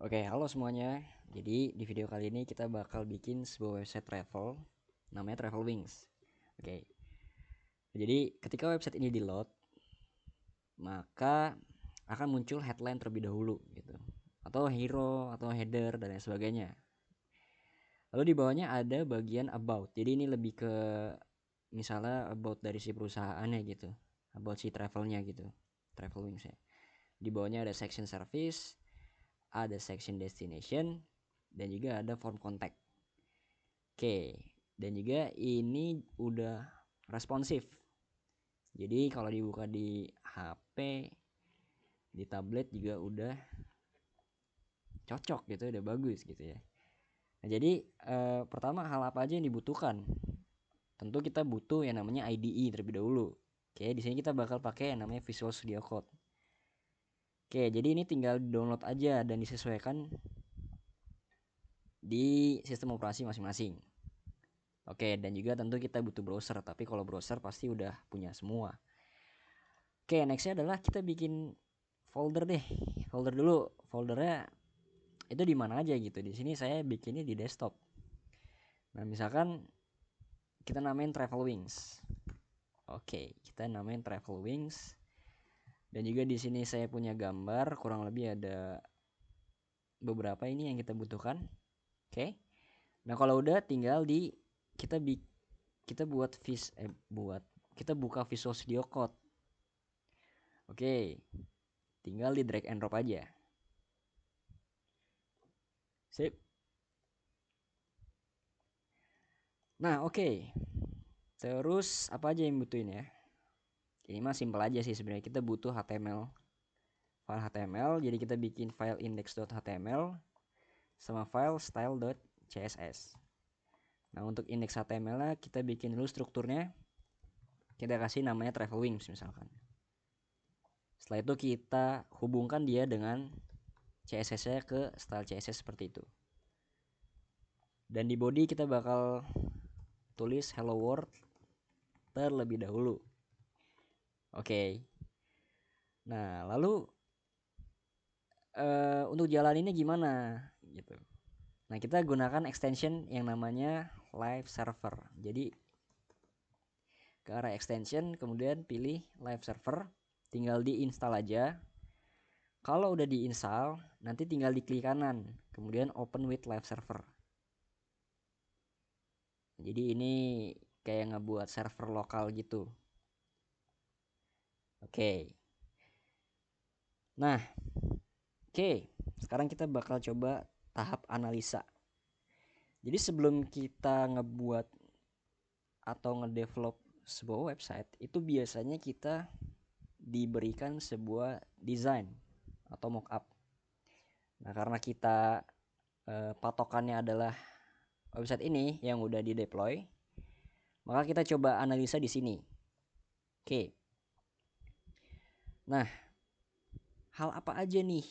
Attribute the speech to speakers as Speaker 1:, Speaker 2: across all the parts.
Speaker 1: Oke, halo semuanya. Jadi di video kali ini kita bakal bikin sebuah website travel namanya Travel Wings. Oke. Jadi ketika website ini di-load, maka akan muncul headline terlebih dahulu gitu. Atau hero atau header dan lain sebagainya. Lalu di bawahnya ada bagian about. Jadi ini lebih ke misalnya about dari si perusahaannya gitu. About si travelnya gitu. Travel Wings ya. Di bawahnya ada section service, ada section destination, dan juga ada form contact. Oke, dan juga ini udah responsif. Jadi kalau dibuka di HP, di tablet juga udah cocok gitu, udah bagus gitu ya. Nah, jadi pertama hal apa aja yang dibutuhkan? Tentu kita butuh yang namanya IDE terlebih dahulu. Oke, di sini kita bakal pakai yang namanya Visual Studio Code. Oke, jadi ini tinggal download aja dan disesuaikan di sistem operasi masing-masing. Oke, dan juga tentu kita butuh browser, tapi kalau browser pasti udah punya semua. Oke, nextnya adalah kita bikin folder deh. Folder dulu, foldernya itu di mana aja gitu. Di sini saya bikinnya di desktop. Nah, misalkan kita namain Travel Wings. Oke, kita namain Travel Wings. Dan juga di sini saya punya gambar, kurang lebih ada beberapa ini yang kita butuhkan. Oke. Nah, kalau udah tinggal di kita kita buat kita buka Visual Studio Code. Oke, tinggal di drag and drop aja. Sip. Nah, oke. Terus apa aja yang butuhin ya? Ini mah simpel aja sih sebenarnya. Kita butuh HTML, file HTML. Jadi kita bikin file index.html sama file style.css. Nah, untuk index HTML-nya kita bikin dulu strukturnya. Kita kasih namanya Travel Wings misalkan. Setelah itu kita hubungkan dia dengan CSS-nya ke style CSS seperti itu. Dan di body kita bakal tulis hello world terlebih dahulu. Oke. Nah, lalu untuk jalan ini gimana gitu. Nah, kita gunakan extension yang namanya live server. Jadi ke arah extension kemudian pilih live server, tinggal diinstal aja. Kalau udah diinstal, nanti tinggal diklik kanan, kemudian open with live server. Jadi ini kayak ngebuat server lokal gitu. Oke. Nah, oke. Sekarang kita bakal coba tahap analisa. Jadi sebelum kita ngebuat atau ngedevelop sebuah website, itu biasanya kita diberikan sebuah desain atau mockup. Nah, karena kita patokannya adalah website ini yang udah di deploy, maka kita coba analisa di sini. Oke. Nah, hal apa aja nih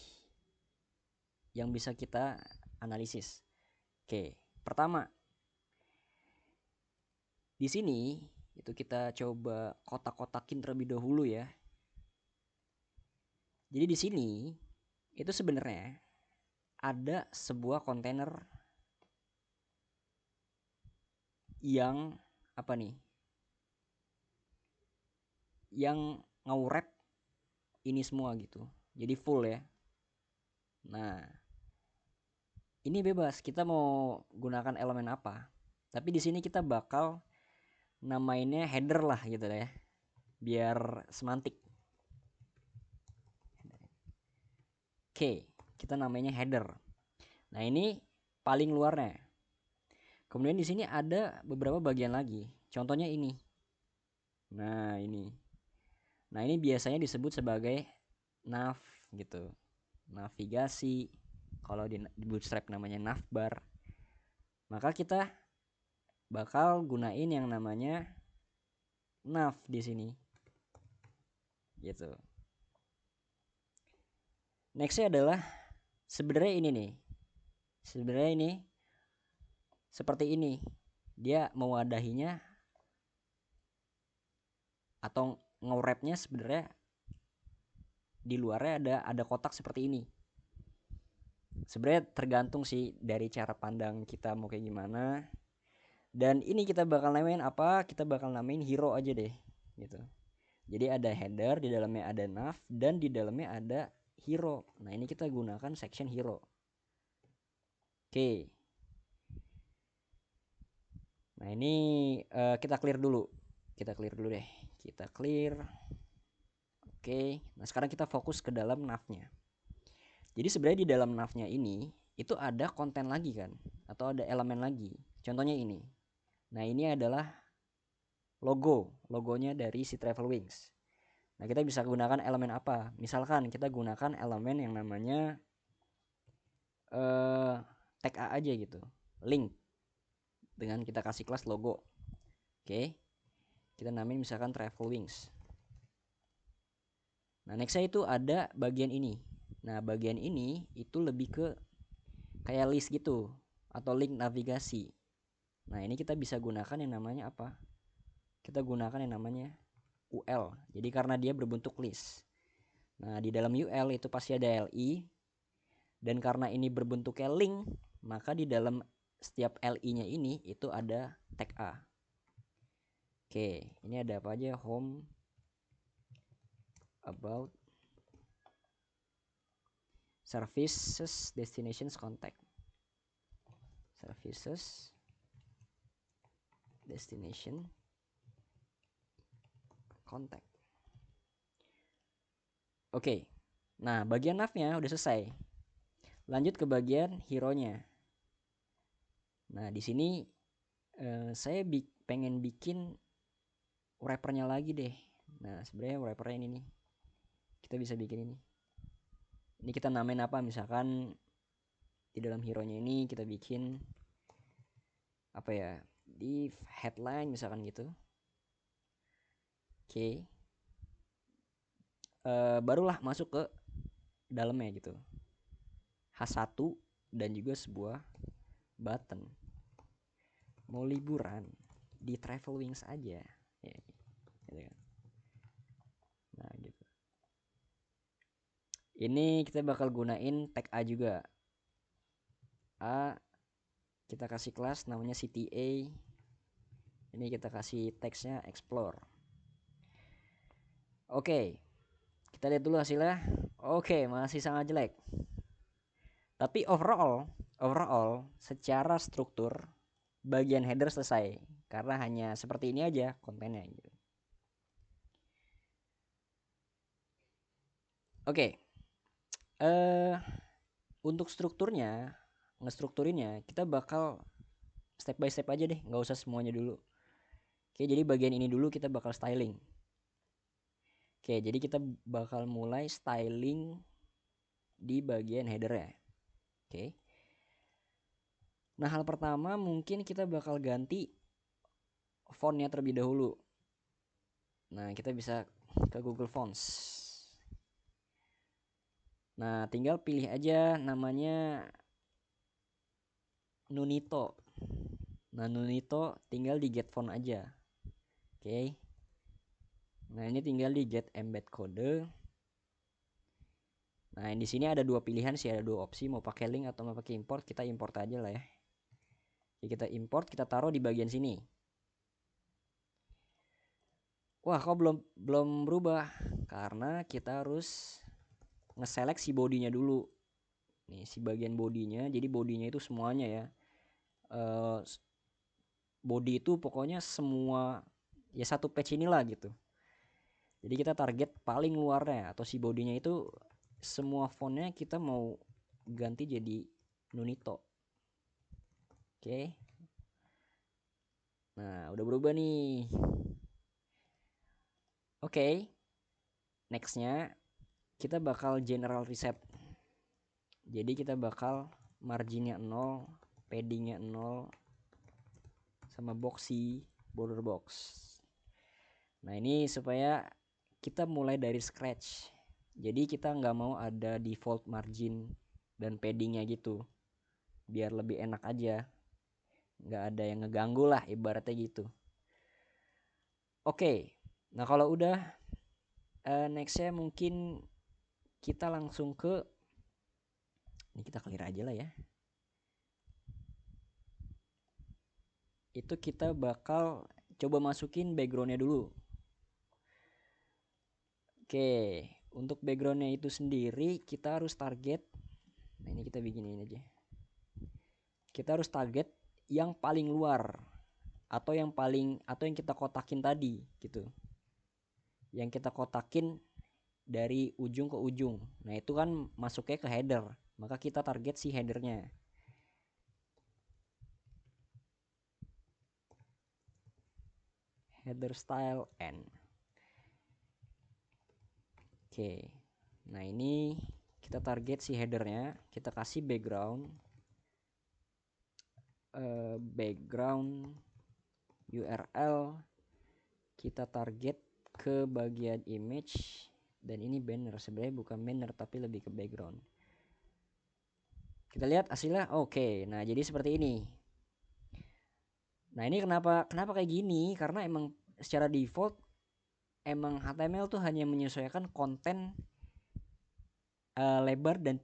Speaker 1: yang bisa kita analisis? Oke, pertama di sini itu kita coba kotak-kotakin terlebih dahulu ya. Jadi di sini itu sebenarnya ada sebuah kontainer yang apa nih? Yang ngawrap ini semua gitu. Jadi full ya. Nah, ini bebas kita mau gunakan elemen apa. Tapi di sini kita bakal namainnya header lah gitu ya. Biar semantik. Oke, kita namanya header. Nah, ini paling luarnya. Kemudian di sini ada beberapa bagian lagi. Contohnya ini. Nah, ini. Nah, ini biasanya disebut sebagai nav gitu. Navigasi. Kalau di Bootstrap namanya navbar. Maka kita bakal gunain yang namanya nav di sini. Gitu. Nextnya adalah sebenarnya ini nih. Sebenarnya ini seperti ini. Dia mewadahinya atau nge-wrapnya sebenarnya di luarnya ada kotak seperti ini. Sebenarnya tergantung sih dari cara pandang kita mau kayak gimana. Dan ini kita bakal namain apa? Kita bakal namain hero aja deh, gitu. Jadi ada header, di dalamnya ada nav, dan di dalamnya ada hero. Nah ini kita gunakan section hero. Oke. Nah ini kita clear dulu. Kita clear dulu deh. Kita clear. Oke. Nah sekarang kita fokus ke dalam navnya. Jadi sebenarnya di dalam navnya ini itu ada konten lagi kan, atau ada elemen lagi. Contohnya ini. Nah ini adalah logonya dari si Travel Wings. Nah kita bisa gunakan elemen apa? Misalkan kita gunakan elemen yang namanya tag A aja gitu, link, dengan kita kasih kelas logo. Oke, kita namain misalkan Travel Wings. Nah nextnya itu ada bagian ini. Nah bagian ini itu lebih ke kayak list gitu, atau link navigasi. Nah ini kita bisa gunakan yang namanya apa? Kita gunakan yang namanya UL. Jadi karena dia berbentuk list. Nah di dalam UL itu pasti ada LI. Dan karena ini berbentuknya link, maka di dalam setiap LI-nya ini itu ada tag A. Oke, ini ada apa aja? Home, about, services, destinations, contact. Services, destination, contact. Oke. Nah, bagian navnya udah selesai. Lanjut ke bagian hero-nya. Nah, di sini saya pengen bikin wrapper-nya lagi deh. Nah, sebenarnya wrapper-nya ini nih. Kita bisa bikin ini. Ini kita namain apa? Misalkan di dalam hero-nya ini kita bikin apa ya? Di headline misalkan gitu. Oke. Barulah masuk ke dalamnya gitu. H1 dan juga sebuah button. Mau liburan di Travel Wings aja ya, gitu kan. Nah gitu, ini kita bakal gunain tag A juga. A kita kasih kelas namanya CTA. Ini kita kasih teksnya explore. Oke, kita lihat dulu hasilnya. Oke, masih sangat jelek. Tapi overall secara struktur bagian header selesai karena hanya seperti ini aja kontennya gitu. Oke. Untuk strukturnya, ngestrukturinnya kita bakal step by step aja deh, nggak usah semuanya dulu. Oke, jadi bagian ini dulu kita bakal styling. Oke, jadi kita bakal mulai styling di bagian header ya. Oke. Nah, hal pertama mungkin kita bakal ganti fontnya terlebih dahulu. Nah, kita bisa ke Google Fonts. Nah, tinggal pilih aja namanya Nunito. Nah, Nunito tinggal di get font aja. Oke. Nah, ini tinggal di get embed code. Nah, di sini ada dua pilihan sih, ada dua opsi, mau pakai link atau mau pakai import. Kita import aja lah ya. Jadi kita import, kita taruh di bagian sini. Wah, kok belum berubah? Karena kita harus nge-select si bodinya dulu. Nih, si bagian bodinya. Jadi bodinya itu semuanya ya. Body itu pokoknya semua ya satu page inilah gitu. Jadi kita target paling luarnya atau si bodinya itu semua fontnya kita mau ganti jadi Nunito. Oke. Nah, udah berubah nih. Oke. Nextnya kita bakal general reset. Jadi kita bakal marginnya 0, paddingnya 0, sama boxy border box. Nah ini supaya kita mulai dari scratch. Jadi kita nggak mau ada default margin dan paddingnya gitu. Biar lebih enak aja. Nggak ada yang ngeganggu lah ibaratnya gitu. Oke. Nah kalau udah nextnya mungkin kita langsung ke Ini kita clear aja lah ya. Itu kita bakal coba masukin backgroundnya dulu. Oke, untuk backgroundnya itu sendiri kita harus target. Nah ini kita bikin ini aja. Kita harus target yang paling luar atau yang kita kotakin tadi gitu. Yang kita kotakin dari ujung ke ujung. Nah itu kan masuknya ke header, maka kita target si headernya. Header style n. Oke, nah ini kita target si headernya, kita kasih background URL, kita target ke bagian image, dan ini banner. Sebenarnya bukan banner tapi lebih ke background. Kita lihat hasilnya. Oke, nah jadi seperti ini. Nah ini kenapa kayak gini, karena emang secara default emang HTML tuh hanya menyesuaikan konten lebar dan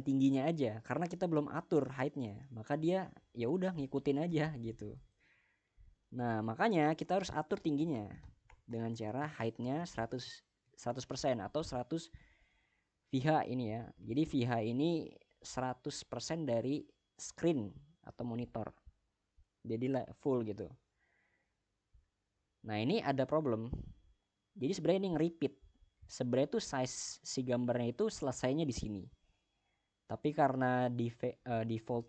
Speaker 1: tingginya aja, karena kita belum atur height-nya, maka dia ya udah ngikutin aja gitu. Nah makanya kita harus atur tingginya dengan cara height-nya 100% atau 100 VH ini ya. Jadi VH ini 100% dari screen atau monitor, jadi full gitu. Nah ini ada problem. Jadi sebenarnya ini nge-repeat. Sebenarnya tuh size si gambarnya itu selesainya di sini. Tapi karena default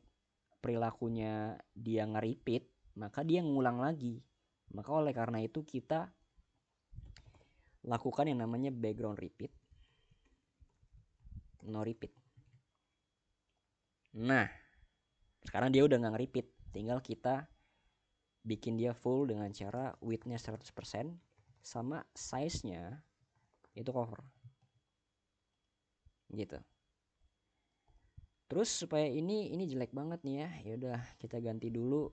Speaker 1: perilakunya dia nge-repeat, maka dia ngulang lagi. Maka oleh karena itu kita lakukan yang namanya background repeat, no repeat. Nah, sekarang dia udah nggak nge-repeat. Tinggal kita bikin dia full dengan cara width-nya 100% sama size-nya itu cover. Gitu. Terus supaya ini jelek banget nih ya. Ya udah kita ganti dulu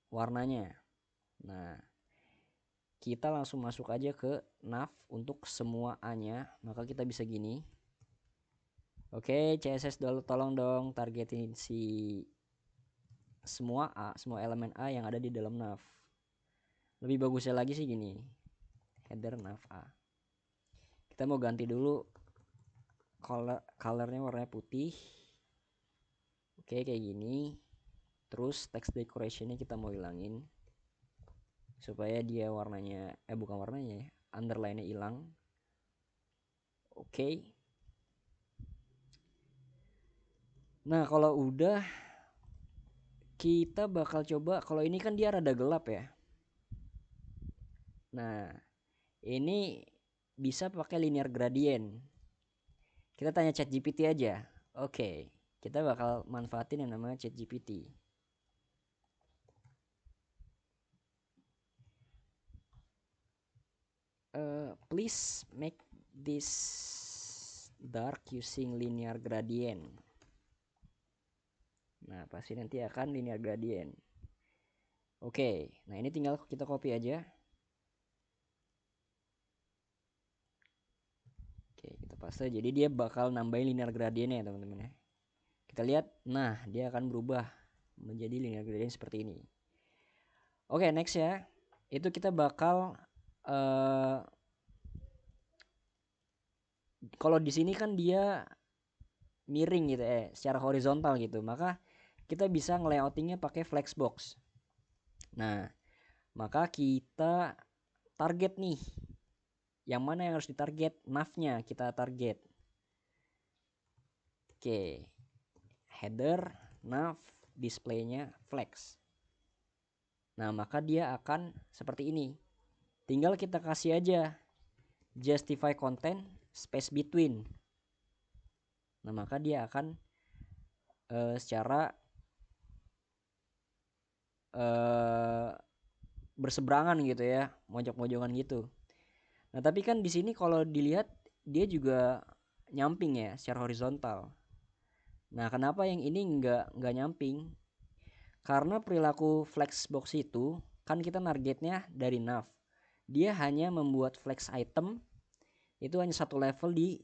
Speaker 1: warnanya. Nah, kita langsung masuk aja ke nav untuk semua A-nya, maka kita bisa gini. Oke, CSS tolong dong targetin si semua elemen A yang ada di dalam nav. Lebih bagusnya lagi sih gini, header nav A. Kita mau ganti dulu colornya warnanya putih. Oke, kayak gini. Terus text decorationnya kita mau hilangin supaya dia warnanya bukan warnanya ya, underline-nya hilang. Oke. Nah kalau udah, kita bakal coba, kalau ini kan dia rada gelap ya. Nah ini bisa pakai linear gradient. Kita tanya ChatGPT aja. Oke, kita bakal manfaatin yang namanya ChatGPT. Please make this dark using linear gradient. Nah pasti nanti akan linear gradient. Oke, nah ini tinggal kita copy aja. Oke, kita paste. Jadi dia bakal nambahin linear gradient ya teman-teman ya. Kita lihat, nah dia akan berubah menjadi linear gradient seperti ini. Oke, next ya. Itu kita bakal kalau di sini kan dia miring gitu secara horizontal gitu, maka kita bisa ngelayoutingnya pakai flexbox. Nah, maka kita target nih, yang mana yang harus ditarget, navnya kita target. Oke, header, nav, displaynya flex. Nah maka dia akan seperti ini. Tinggal kita kasih aja justify content space between. Nah maka dia akan secara berseberangan gitu ya, mojok-mojokan gitu. Nah tapi kan di sini kalau dilihat dia juga nyamping ya secara horizontal. Nah kenapa yang ini nggak nyamping? Karena perilaku flexbox itu kan kita targetnya dari nav. Dia hanya membuat flex item itu hanya satu level di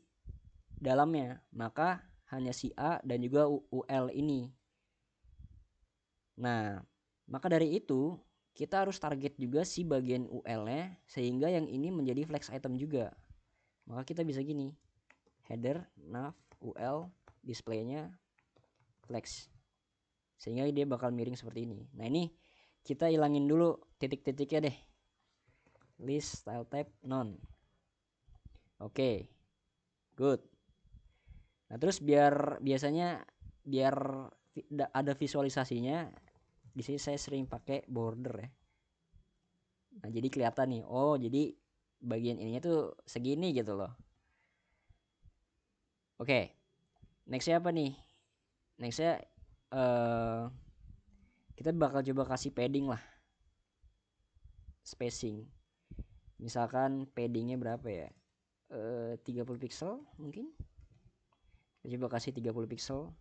Speaker 1: dalamnya, maka hanya si A dan juga UL ini. Nah, maka dari itu kita harus target juga si bagian UL-nya sehingga yang ini menjadi flex item juga. Maka kita bisa gini, header, nav, UL, displaynya flex, sehingga dia bakal miring seperti ini. Nah ini kita hilangin dulu titik-titiknya deh. List style type none. Oke, good. Nah terus biasanya biar ada visualisasinya, di sini saya sering pakai border ya. Nah jadi kelihatan nih, oh jadi bagian ininya tuh segini gitu loh. Oke, nextnya apa nih? Nextnya kita bakal coba kasih padding lah, spacing. Misalkan paddingnya berapa ya? 30 pixel mungkin. Kita coba kasih 30 pixel.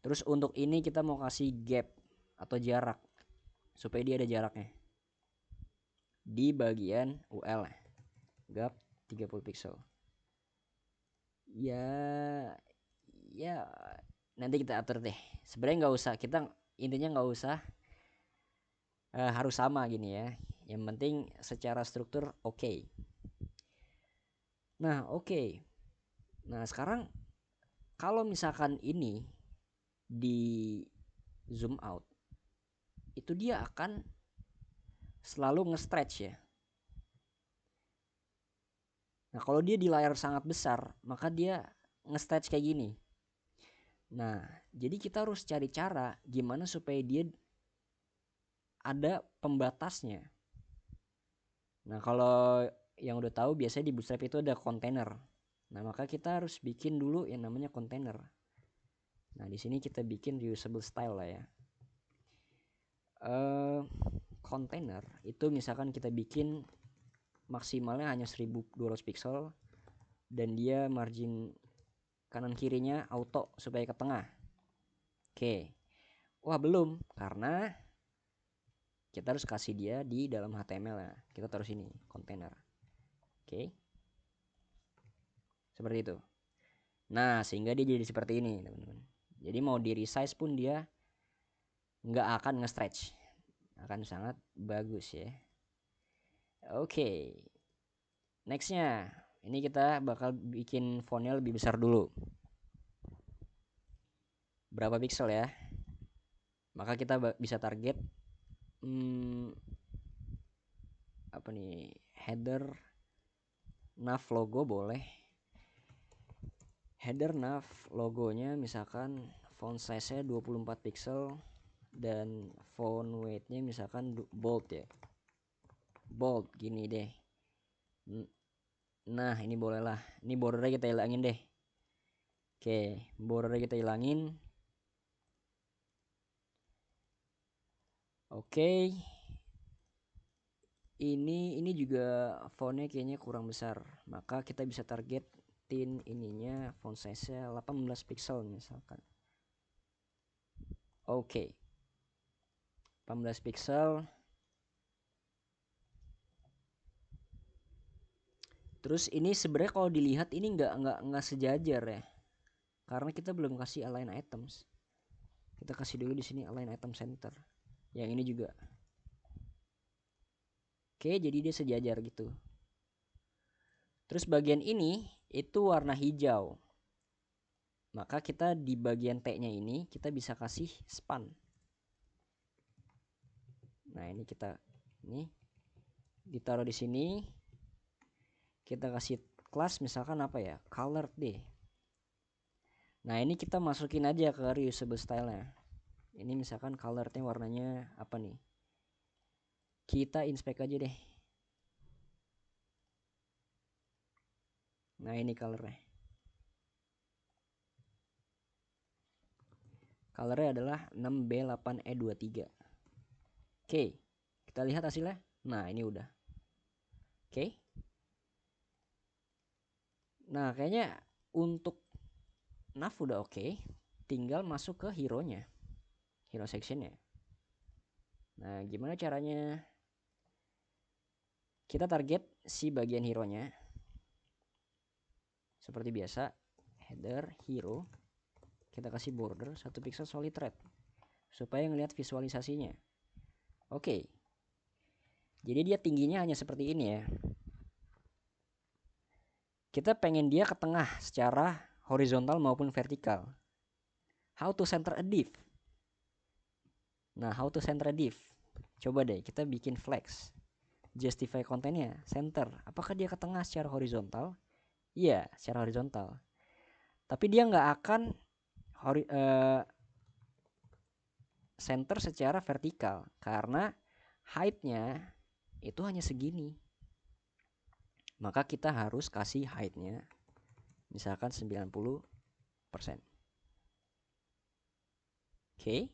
Speaker 1: Terus untuk ini kita mau kasih gap atau jarak supaya dia ada jaraknya di bagian UL. Gap 30 pixel. Ya nanti kita atur deh. Sebenarnya nggak usah, kita intinya nggak usah harus sama gini ya. Yang penting secara struktur oke. Nah oke. Nah sekarang kalau misalkan ini di zoom out, itu dia akan selalu nge-stretch ya. Nah kalau dia di layar sangat besar, maka dia nge-stretch kayak gini. Nah jadi kita harus cari cara gimana supaya dia ada pembatasnya. Nah kalau yang udah tahu biasanya di Bootstrap itu ada kontainer. Nah maka kita harus bikin dulu yang namanya kontainer. Nah di sini kita bikin reusable style lah ya. Kontainer itu misalkan kita bikin maksimalnya hanya 1200 pixel dan dia margin kanan kirinya auto supaya ke tengah. Oke. Wah belum, karena kita harus kasih dia di dalam HTML ya. Kita taruh sini kontainer. Oke. Seperti itu. Nah sehingga dia jadi seperti ini teman-teman. Jadi mau di resize pun dia nggak akan nge-stretch, akan sangat bagus ya. Oke. Nextnya ini kita bakal bikin fontnya lebih besar dulu. Berapa pixel ya? Maka kita bisa target apa nih, header nav logo boleh. Header nav logonya misalkan font size nya 24 pixel dan font weight-nya misalkan bold ya. Bold gini deh. Nah ini boleh lah. Ini bordernya kita hilangin deh. Oke, bordernya kita hilangin. Oke. Ini juga fontnya kayaknya kurang besar. Maka kita bisa targetin ininya font size-nya 18 pixel misalkan. Oke. 18 pixel. Terus ini sebenarnya kalau dilihat ini nggak sejajar ya. Karena kita belum kasih align items. Kita kasih dulu di sini align item center. Yang ini juga. Oke, jadi dia sejajar gitu. Terus bagian ini itu warna hijau. Maka kita di bagian T-nya ini kita bisa kasih span. Nah, ini kita ditaruh di sini. Kita kasih kelas misalkan apa ya? Color deh. Nah, ini kita masukin aja ke reusable style-nya. Ini misalkan color-nya warnanya apa nih? Kita inspect aja deh. Nah, ini color-nya. Color-nya adalah 6B8E23. Oke, kita lihat hasilnya. Nah, ini udah. Oke. Nah, kayaknya untuk nav udah oke. Tinggal masuk ke hero-nya. Hero section-nya. Nah, gimana caranya? Kita target si bagian hero-nya. Seperti biasa, header, hero. kita kasih border 1 pixel solid red supaya ngelihat visualisasinya. Oke. Jadi dia tingginya hanya seperti ini ya. Kita pengen dia ke tengah secara horizontal maupun vertikal. How to center a div? Nah, how to center a div? Coba deh kita bikin flex. Justify kontennya, center. Apakah dia ke tengah secara horizontal? Iya, secara horizontal. Tapi dia nggak akan center secara vertikal karena height-nya itu hanya segini. Maka kita harus kasih height-nya misalkan 90%. Oke.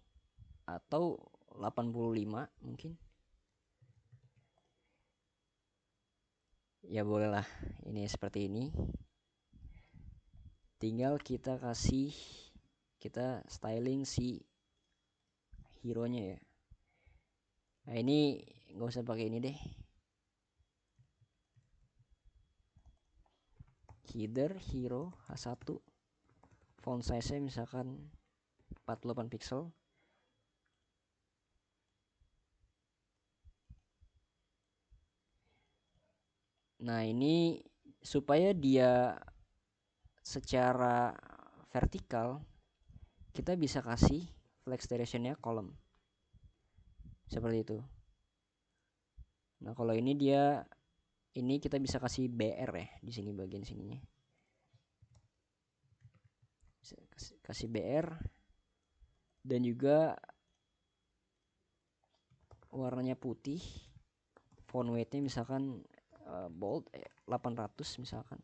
Speaker 1: Atau 85 mungkin. Ya bolehlah. Ini seperti ini. Tinggal kita styling si hero-nya ya. Nah, ini nggak usah pakai ini deh. Header hero H1. Font size-nya misalkan 48 pixel. Nah, ini supaya dia secara vertikal kita bisa kasih flex direction-nya column. Seperti itu. Nah, kalau ini kita bisa kasih BR ya di sini bagian sininya. Kasih BR dan juga warnanya putih. Font weight-nya misalkan bold 800 misalkan.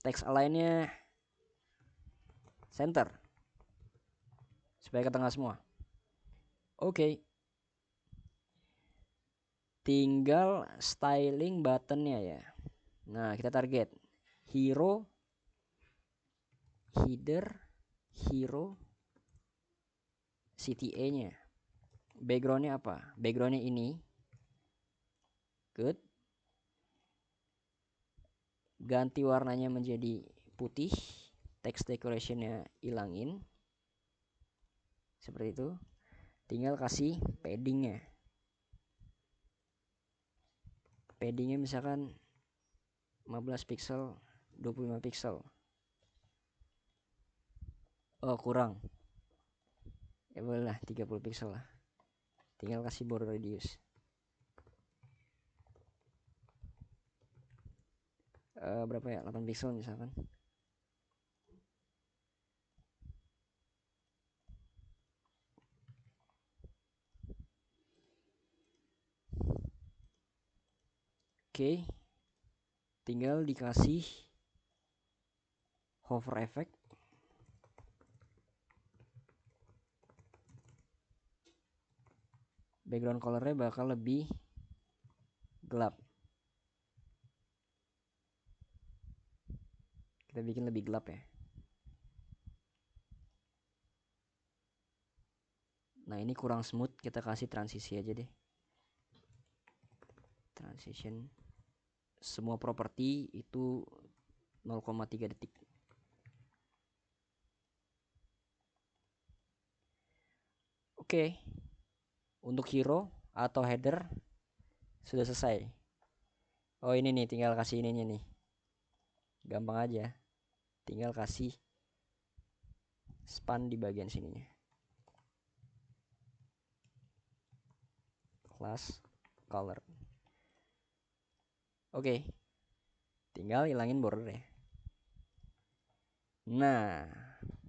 Speaker 1: Text align-nya center supaya ke tengah semua. Oke. Tinggal styling buttonnya ya. Nah, kita target hero, header, hero, CTA-nya. Backgroundnya apa? Backgroundnya ini. Good. Ganti warnanya menjadi putih. Text decoration-nya ilangin. Seperti itu. Tinggal kasih paddingnya. Paddingnya misalkan 15 pixel, 25 pixel. Oh, kurang. Ya boleh lah, 30 pixel lah. Tinggal kasih border radius. Berapa ya? 8 pixel misalkan. Oke. Tinggal dikasih hover effect. Background colornya bakal lebih gelap. Kita bikin lebih gelap ya. Nah, ini kurang smooth, kita kasih transisi aja deh. Transition. Semua properti itu 0,3 detik. Oke. Untuk hero atau header sudah selesai. Oh, ini nih, tinggal kasih ininya nih. Gampang aja. Tinggal kasih span di bagian sininya. Class color. Oke. Tinggal hilangin border ya. Nah,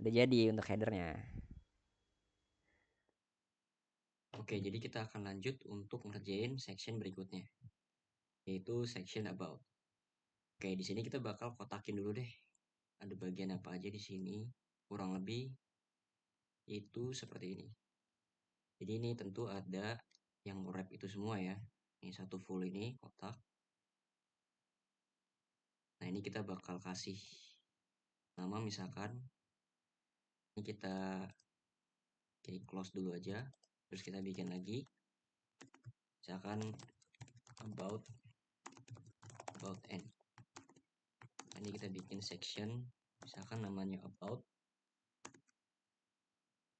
Speaker 1: udah jadi untuk headernya. Oke, jadi kita akan lanjut untuk ngerjain section berikutnya, yaitu section about. Oke, di sini kita bakal kotakin dulu deh. Ada bagian apa aja di sini? Kurang lebih itu seperti ini. Jadi ini tentu ada yang wrap itu semua ya. Ini satu full ini kotak. Nah, ini kita bakal kasih nama misalkan ini kita close dulu aja. Terus kita bikin lagi. Misalkan about n. Ini kita bikin section misalkan namanya about.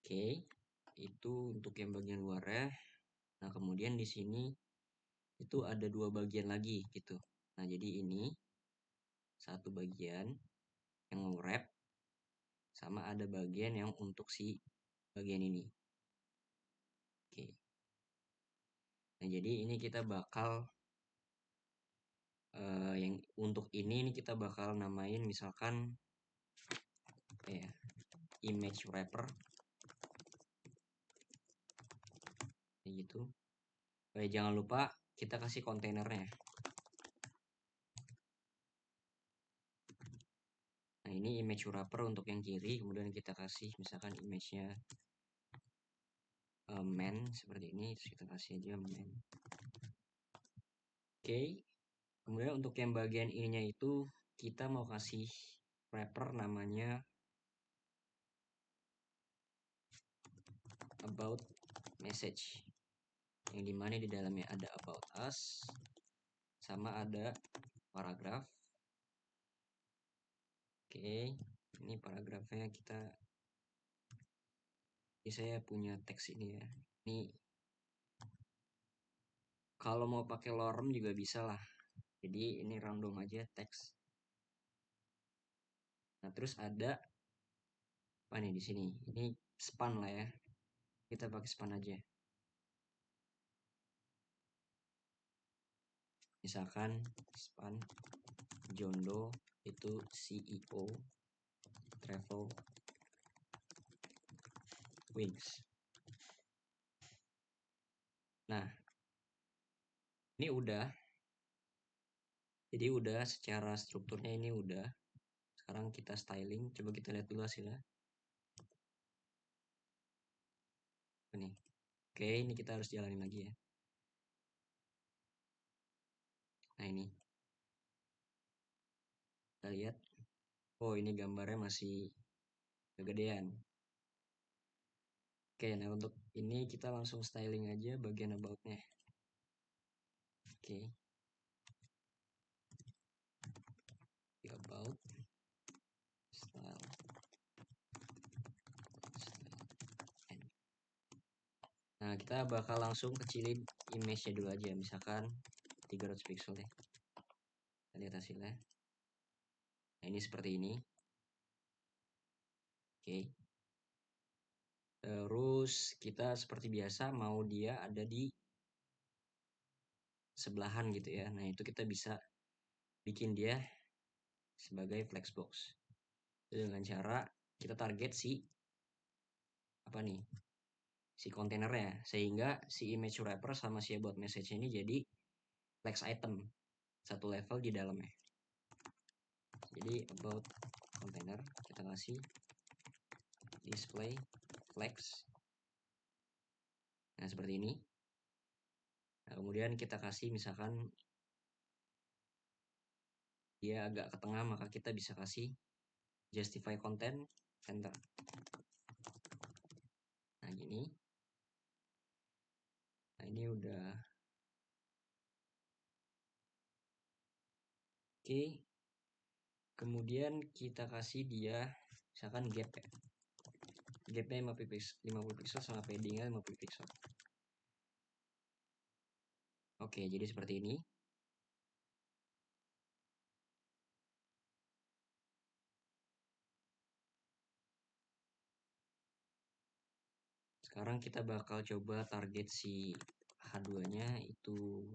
Speaker 1: Oke, itu untuk yang bagian luarnya. Nah, kemudian di sini itu ada dua bagian lagi gitu. Nah, jadi ini satu bagian yang wrap, sama ada bagian yang untuk si bagian ini. Oke. Nah, jadi ini kita bakal yang untuk ini kita bakal namain misalkan ya, image wrapper kayak gitu. Jangan lupa kita kasih kontainernya. Nah, ini image wrapper untuk yang kiri, kemudian kita kasih misalkan image-nya main seperti ini, terus kita kasih aja main. Oke, kemudian untuk yang bagian ininya itu kita mau kasih wrapper namanya about message, yang dimana di dalamnya ada about us sama ada paragraf. Oke, ini paragrafnya ini saya punya teks ini ya. Ini kalau mau pakai lorem juga bisa lah. Jadi ini random aja teks. Nah, terus ada apa nih di sini? Ini span lah ya. Kita pakai span aja. Misalkan span Jondo itu CEO Travel Wings. Nah, ini udah. Jadi udah secara strukturnya ini udah. Sekarang kita styling. Coba kita lihat dulu hasilnya. Ini. Oke, ini kita harus jalanin lagi ya. Nah, ini. Kita lihat. Oh, ini gambarnya masih kegedean. Oke, nah untuk ini kita langsung styling aja bagian about-nya. Oke. About style. Nah, kita bakal langsung kecilin image-nya dulu aja, misalkan 300 pixel ya. Kita lihat hasilnya. Nah, ini seperti ini. Oke. Terus kita seperti biasa mau dia ada di sebelahan gitu ya. Nah, itu kita bisa bikin dia sebagai flexbox. Itu dengan cara kita target si apa nih? Si kontainernya, sehingga si image wrapper sama si about message ini jadi flex item satu level di dalamnya. Jadi about container kita kasih display flex. Nah, seperti ini. Nah, kemudian kita kasih misalkan dia agak ke tengah, maka kita bisa kasih justify content enter. Nah, gini. Nah, ini udah oke. Kemudian kita kasih dia misalkan gap ya. Gapnya 50 pixel sama paddingnya 50 pixel. Oke, jadi seperti ini. Sekarang kita bakal coba target si H2-nya itu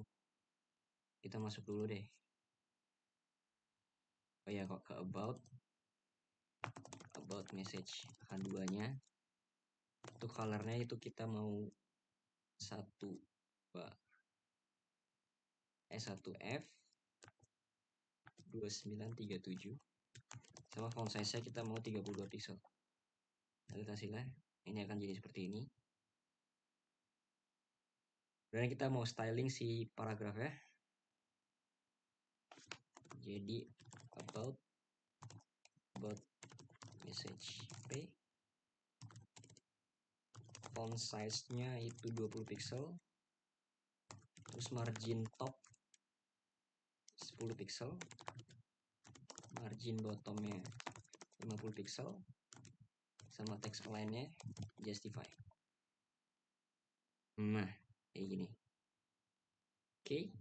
Speaker 1: kita masuk dulu deh. Oh ya, kok ke about message H2-nya. Itu colornya itu kita mau 1F 2937 sama font size-nya kita mau 32 pixel. Lihat hasilnya, ini akan jadi seperti ini. Dan kita mau styling si paragrafnya. Jadi about message P. Font size-nya itu 20 pixel. Terus margin top 10 pixel. Margin bottomnya full pixel, sama text align-nya justify. Nah, kayak gini. Oke.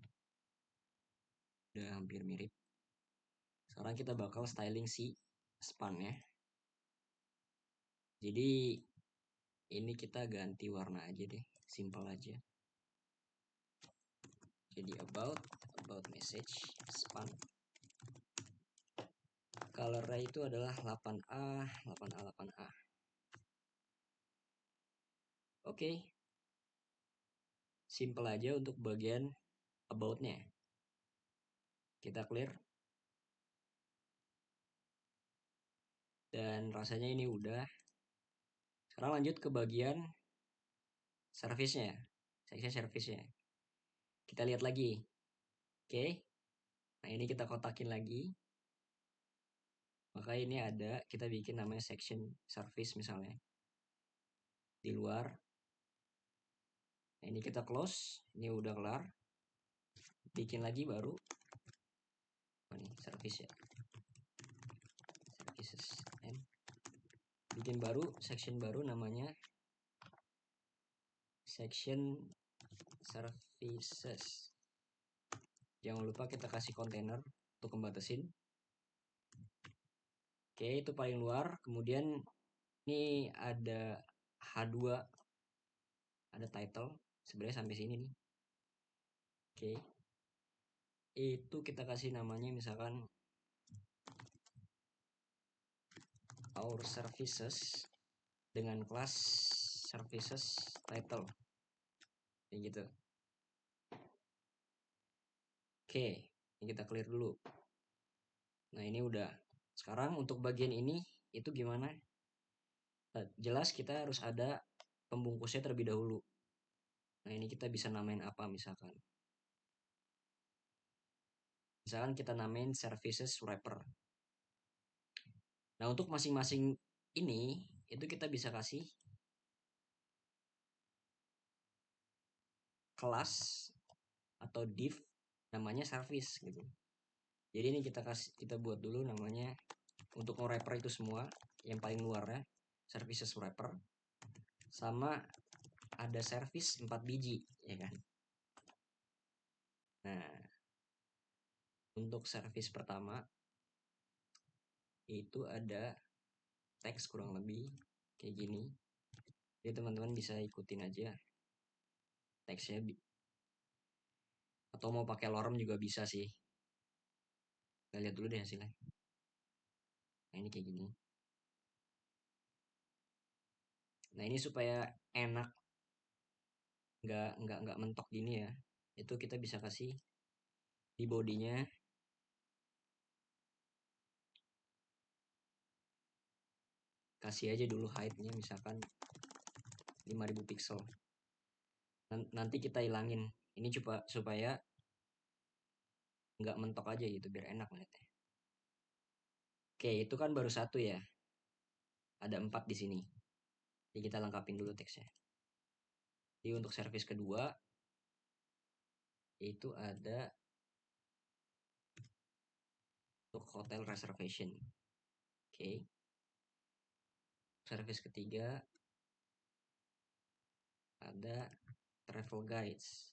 Speaker 1: Udah hampir mirip. Sekarang kita bakal styling si span-nya. Jadi ini kita ganti warna aja deh, simple aja. Jadi about message span. Color-nya itu adalah 8A, 8A, 8A. Oke. Simple aja untuk bagian about-nya. Kita clear. Dan rasanya ini udah. Sekarang lanjut ke bagian service-nya. Section service-nya. Kita lihat lagi. Oke. Nah, ini kita kotakin lagi. Maka ini ada, kita bikin namanya section service misalnya. Di luar. Nah, ini kita close. Ini udah kelar. Bikin lagi baru. Ini service ya. Services. Bikin baru, section baru namanya section services. Jangan lupa kita kasih kontainer untuk ngebatasin. Oke, itu paling luar. Kemudian ini ada H2, ada title. Sebenarnya sampai sini nih. Oke. Itu kita kasih namanya misalkan our services dengan kelas services title. Kayak gitu. Oke, ini kita clear dulu. Nah, ini udah. Sekarang untuk bagian ini itu gimana? Jelas kita harus ada pembungkusnya terlebih dahulu. Nah, ini kita bisa namain apa misalkan. Misalkan kita namain services wrapper. Nah, untuk masing-masing ini itu kita bisa kasih kelas atau div namanya service gitu. Jadi ini kita buat dulu namanya untuk nge-wrapper itu semua yang paling luarnya services wrapper, sama ada service 4 biji ya kan. Nah, untuk service pertama itu ada teks kurang lebih kayak gini. Jadi teman-teman bisa ikutin aja teksnya, atau mau pakai lorem juga bisa sih. Kita lihat dulu deh hasilnya. Nah, ini kayak gini. Nah, ini supaya enak, nggak mentok gini ya. Itu kita bisa kasih di bodinya kasih aja dulu height-nya misalkan 5000 pixel. Nanti kita hilangin. Ini supaya nggak mentok aja gitu biar enak ngeliatnya. Oke, itu kan baru satu ya. Ada 4 di sini. Jadi kita lengkapin dulu teksnya. Jadi untuk service kedua itu ada untuk hotel reservation. Oke. Service ketiga ada travel guides.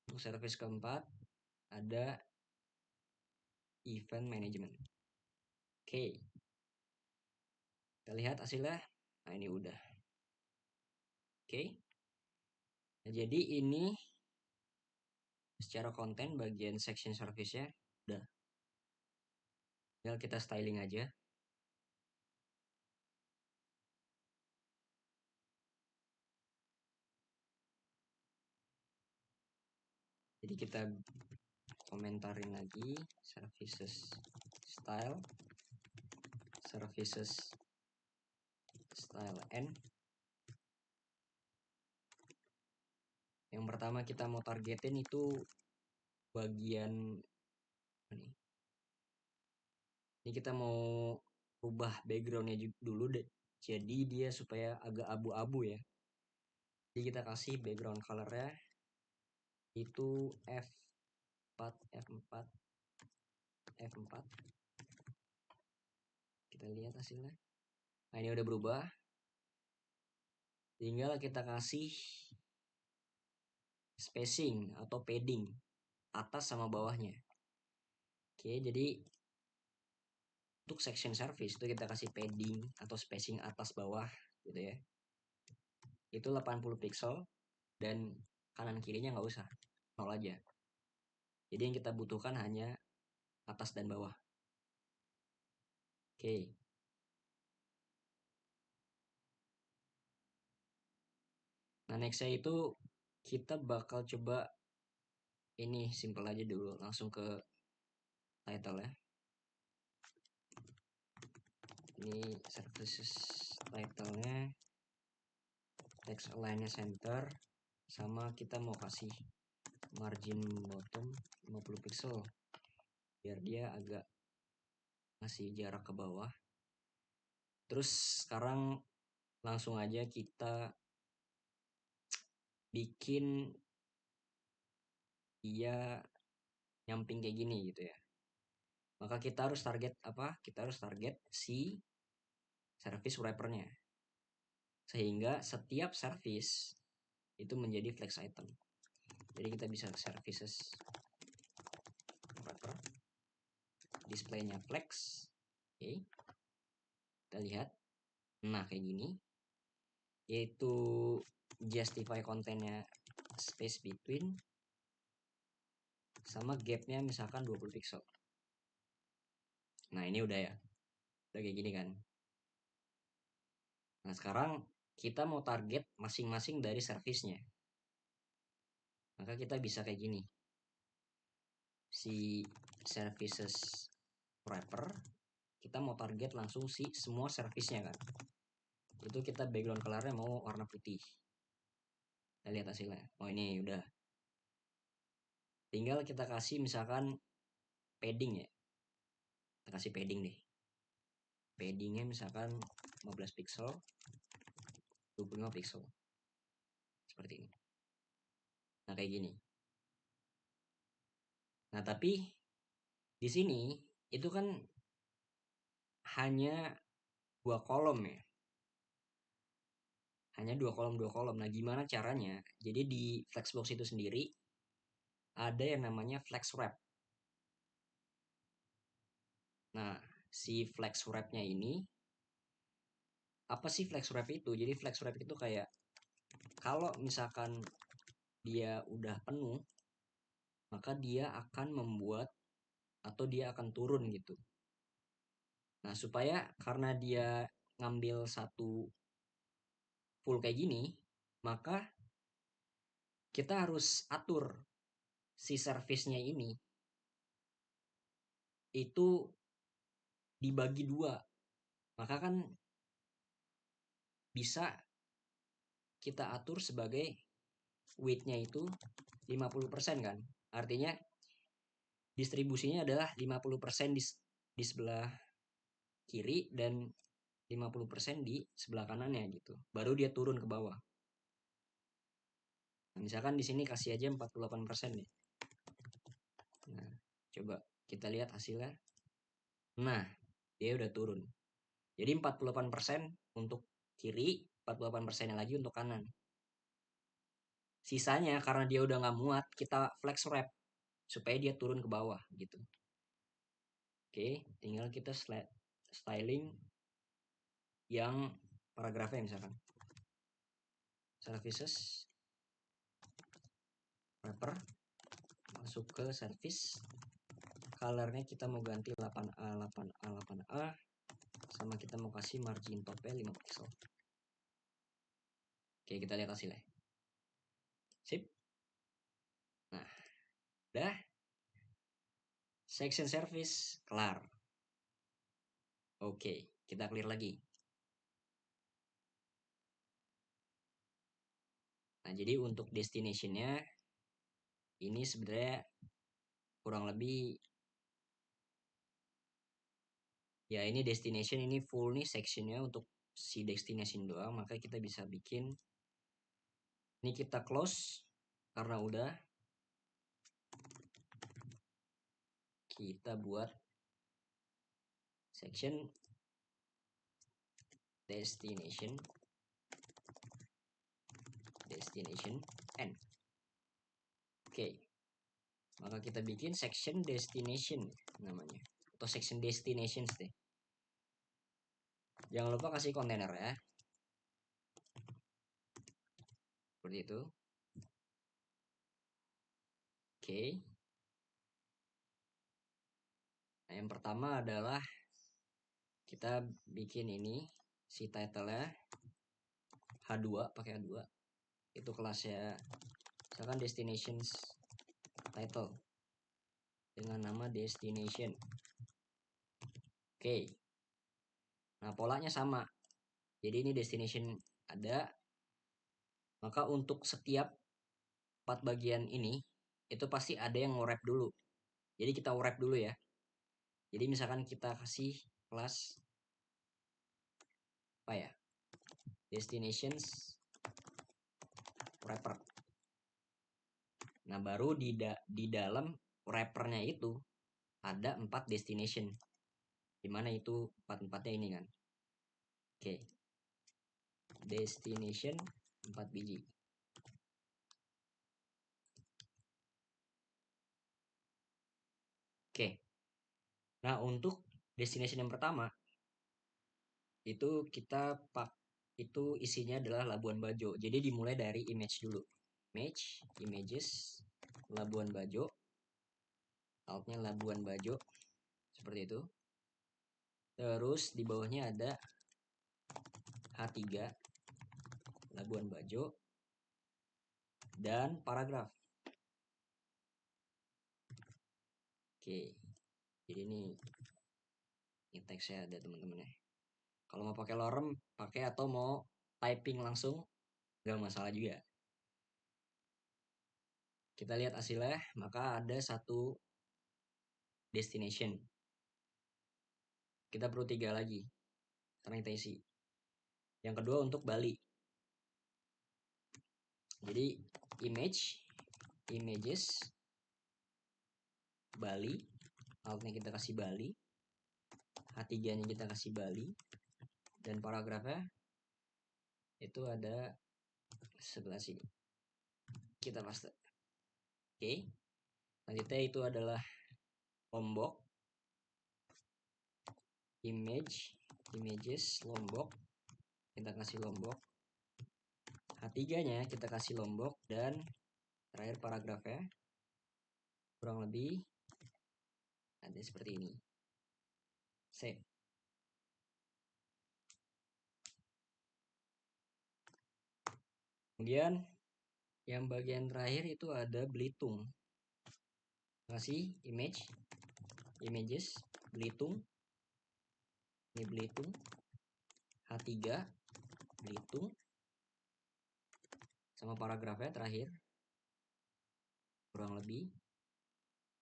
Speaker 1: Untuk service keempat ada event management. Oke. Kita lihat hasilnya. Nah, ini udah. Oke. Nah, jadi ini secara konten bagian section service-nya udah. Tinggal kita styling aja. Jadi kita komentarin lagi services style, services style n. Yang pertama kita mau targetin itu bagian ini. Ini kita mau ubah backgroundnya dulu deh. Jadi dia supaya agak abu-abu ya. Jadi kita kasih background colornya itu F4, F4, F4. lihat hasilnya. Nah, ini udah berubah. Tinggal kita kasih spacing atau padding atas sama bawahnya. Oke, jadi untuk section service itu kita kasih padding atau spacing atas bawah gitu ya. Itu 80 pixel dan kanan kirinya nggak usah, 0 aja. Jadi yang kita butuhkan hanya atas dan bawah. Oke. Nah, nextnya itu kita bakal coba ini simple aja dulu, langsung ke title ya. Ini services title-nya, text align-nya center, sama kita mau kasih margin bottom 50 pixel biar dia agak ngasih jarak ke bawah. Terus sekarang langsung aja kita bikin dia nyamping kayak gini gitu ya. Maka kita harus target apa? Kita harus target si service wrapper-nya. Sehingga setiap service itu menjadi flex item. Jadi kita bisa services wrapper, displaynya flex. Oke. Kita lihat. Nah, kayak gini. Yaitu justify kontennya space between sama gapnya misalkan 20 pixel. Nah, ini udah ya. Udah kayak gini kan. Nah, sekarang kita mau target masing-masing dari service-nya. Maka kita bisa kayak gini. Si services wrapper, kita mau target langsung si semua service-nya kan. Itu kita background color-nya mau warna putih. Kita lihat hasilnya. Oh, ini udah. Tinggal kita kasih misalkan padding ya. Kita kasih padding deh. Paddingnya misalkan 15 pixel, 25 pixel. Seperti ini. Nah, kayak gini. Nah, tapi di sini itu kan hanya 2 kolom ya. Hanya 2 kolom. Nah, gimana caranya? Jadi di Flexbox itu sendiri ada yang namanya flex wrap. Nah, si flex wrap-nya ini apa sih flex wrap itu? Jadi flex wrap itu kayak kalau misalkan dia udah penuh, maka dia akan membuat atau dia akan turun gitu. Nah, supaya karena dia ngambil satu full kayak gini, maka kita harus atur si service-nya ini itu dibagi dua. Maka kan bisa kita atur sebagai weight-nya itu 50% kan. Artinya distribusinya adalah 50% di sebelah kiri dan 50% di sebelah kanannya gitu. Baru dia turun ke bawah. Nah, misalkan di sini kasih aja 48% nih. Nah, coba kita lihat hasilnya. Nah, dia udah turun. Jadi 48% untuk kiri, 48% lagi untuk kanan. Sisanya karena dia udah nggak muat, kita flex wrap supaya dia turun ke bawah gitu. Oke, tinggal kita styling yang paragrafnya misalkan. Services wrapper masuk ke service. Colornya kita mau ganti 8A, 8A, 8A. Sama kita mau kasih margin topnya 5 pixel. Oke, kita lihat hasilnya. Sip. Nah, udah. Section service kelar. Oke, kita clear lagi. Nah, jadi untuk destination-nya ini sebenarnya kurang lebih ya ini destination ini full nih sectionnya untuk si destination doang, maka kita bisa bikin ini kita close karena udah kita buat section destination n. Oke, maka kita bikin section destination namanya, atau section destinations deh. Jangan lupa kasih kontainer ya, seperti itu. Oke, nah yang pertama adalah kita bikin ini si title-nya H2, pakai H2. Itu kelasnya misalkan destinations title dengan nama destination. Oke, nah polanya sama, jadi ini destination ada, maka untuk setiap 4 bagian ini itu pasti ada yang nge-wrap dulu, jadi kita wrap dulu ya. Jadi misalkan kita kasih kelas apa ya, destinations wrapper. Nah baru di dalam wrappernya itu ada 4 destination, dimana itu 4-4-nya ini kan. Oke, destination 4 biji. Oke, nah untuk destination yang pertama itu kita itu isinya adalah Labuan Bajo. Jadi dimulai dari image dulu, images Labuan Bajo, altnya Labuan Bajo seperti itu. Terus di bawahnya ada H3 Labuan Bajo dan paragraf. Oke, jadi ini teksnya ada teman-teman ya. Kalau mau pakai lorem pakai, atau mau typing langsung nggak masalah juga. Kita lihat hasilnya, maka ada satu destination. Kita perlu 3 lagi karena kita isi. Yang kedua untuk Bali. Jadi images Bali, altnya kita kasih Bali, H3-nya kita kasih Bali, dan paragrafnya itu ada sebelah sini. Kita paste. Oke. Selanjutnya itu adalah Lombok. Images Lombok. Kita kasih Lombok. H3-nya kita kasih Lombok, dan terakhir paragrafnya kurang lebih ada seperti ini. Save. Kemudian yang bagian terakhir itu ada Belitung. Kasih images Belitung. Ini Belitung. H3 Belitung. Sama paragrafnya terakhir. Kurang lebih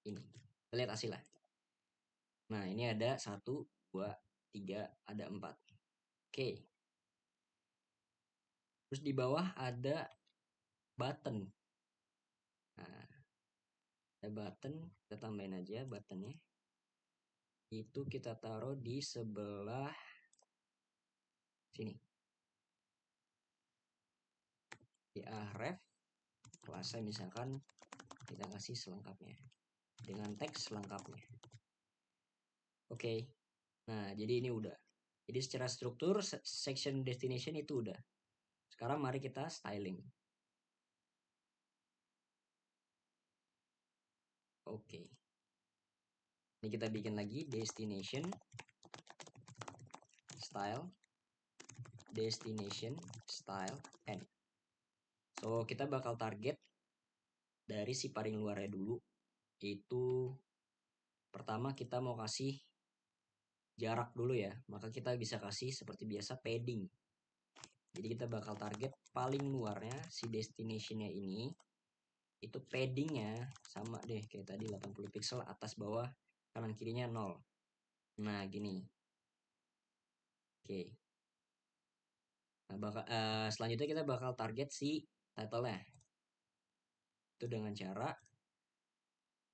Speaker 1: ini. Kita lihat hasilnya. Nah, ini ada 1, 2, 3, ada 4. Oke. Terus di bawah ada button. Nah, ada button, kita tambahin aja buttonnya. Itu kita taruh di sebelah sini. Di href kelasnya misalkan kita kasih selengkapnya dengan teks selengkapnya. Oke. Nah, jadi ini udah. Jadi secara struktur section destination itu udah. Sekarang mari kita styling. Oke. Ini kita bikin lagi destination style n. So, kita bakal target dari si paling luarnya dulu. Itu pertama kita mau kasih jarak dulu ya. Maka kita bisa kasih seperti biasa padding. Jadi kita bakal target paling luarnya si destinationnya ini. Itu paddingnya sama deh kayak tadi, 80 pixel atas bawah kanan kirinya 0. Nah gini. Oke. Nah selanjutnya kita bakal target si title-nya. Itu dengan cara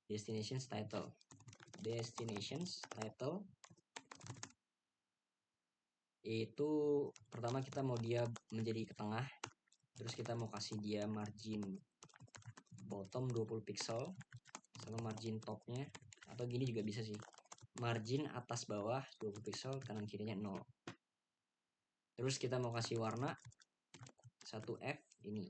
Speaker 1: destinations title Itu pertama kita mau dia menjadi ke tengah, terus kita mau kasih dia margin bottom 20 pixel sama margin topnya, atau gini juga bisa sih, margin atas bawah 20 pixel, kanan kirinya 0. Terus kita mau kasih warna 1F ini.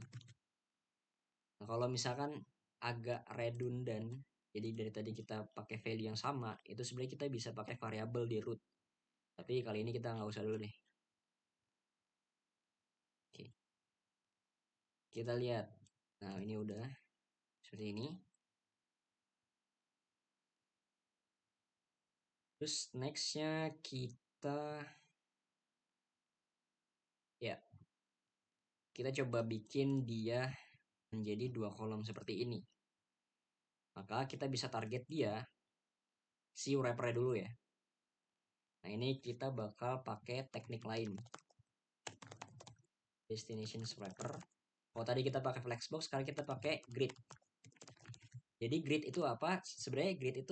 Speaker 1: Nah, kalau misalkan agak redundant, jadi dari tadi kita pakai value yang sama, itu sebenarnya kita bisa pakai variabel di root. Tapi kali ini kita nggak usah dulu deh. Oke. Kita lihat. Nah, ini udah seperti ini. Terus nextnya ya kita coba bikin dia menjadi 2 kolom seperti ini. Maka kita bisa target dia si wrapper dulu ya. Nah, ini kita bakal pakai teknik lain. Destination wrapper. Oh, tadi kita pakai flexbox, sekarang kita pakai grid. Jadi grid itu apa? Sebenarnya grid itu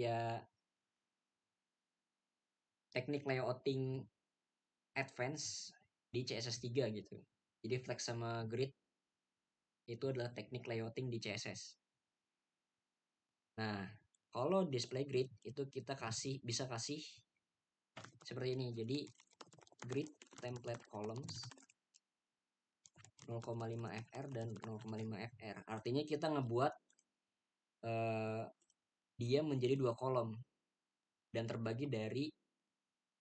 Speaker 1: ya teknik layouting advance di CSS3 gitu. Jadi flex sama grid itu adalah teknik layouting di CSS. Nah, kalau display grid itu kita bisa kasih seperti ini. Jadi grid template columns 0,5 fr dan 0,5 fr. Artinya kita ngebuat dia menjadi 2 kolom dan terbagi dari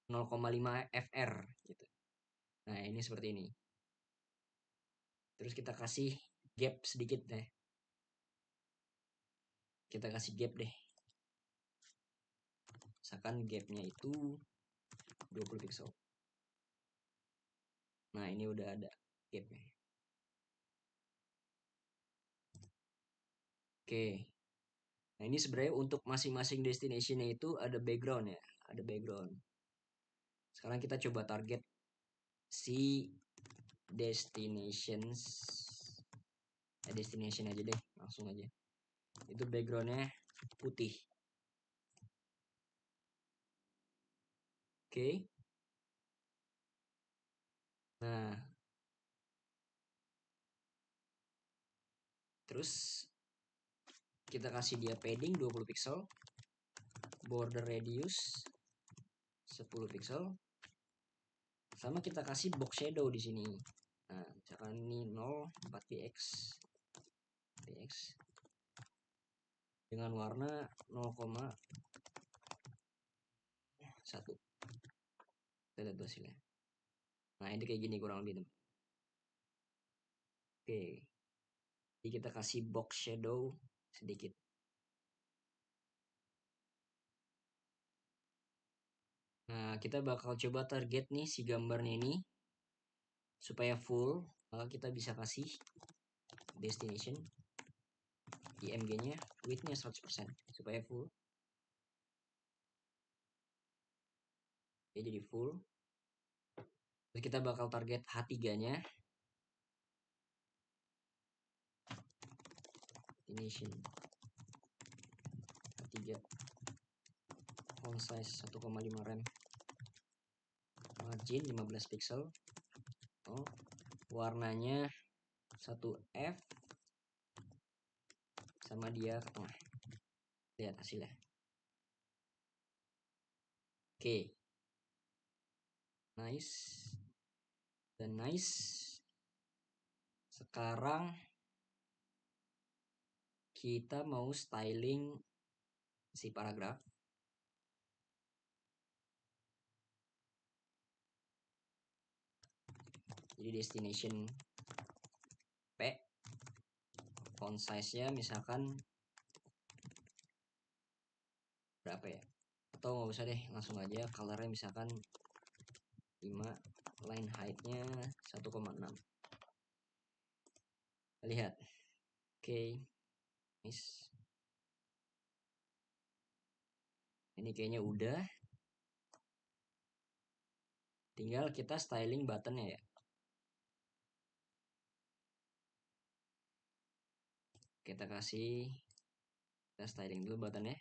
Speaker 1: 0,5 fr gitu. Nah, ini seperti ini. Terus kita kasih gap sedikit deh. Kita kasih gap deh. Misalkan gapnya itu 20 pixel. Nah, ini udah ada gapnya. Oke. Nah, ini sebenarnya untuk masing-masing destinationnya itu ada background ya. Ada background. Sekarang kita coba target si destinations. Destination aja deh. Langsung aja. Itu backgroundnya putih. Oke. Nah, terus kita kasih dia padding 20 pixel, border radius 10 pixel, sama kita kasih box shadow di sini. Nah, misalkan ini 0 4px dengan warna 0,1. Kita lihat hasilnya. Nah, ini kayak gini kurang lebih. Oke. Jadi kita kasih box shadow sedikit. Nah, kita bakal coba target nih si gambarnya ini supaya full. Maka kita bisa kasih destination img-nya width-nya 100% supaya full. Ya, jadi full. Terus kita bakal target H3-nya. Destination H3 font size 1,5 rem, margin 15 pixel. Oh, warnanya 1F sama dia ke tengah. Lihat hasilnya. Oke. Nice. Dan nice. Sekarang kita mau styling si paragraf. Jadi destination P, font size-nya misalkan berapa ya? Atau nggak usah deh, langsung aja colornya misalkan 5, line height-nya 1,6. Lihat. Oke. Nice. Ini kayaknya udah. Tinggal kita styling buttonnya ya. Kita styling dulu buttonnya.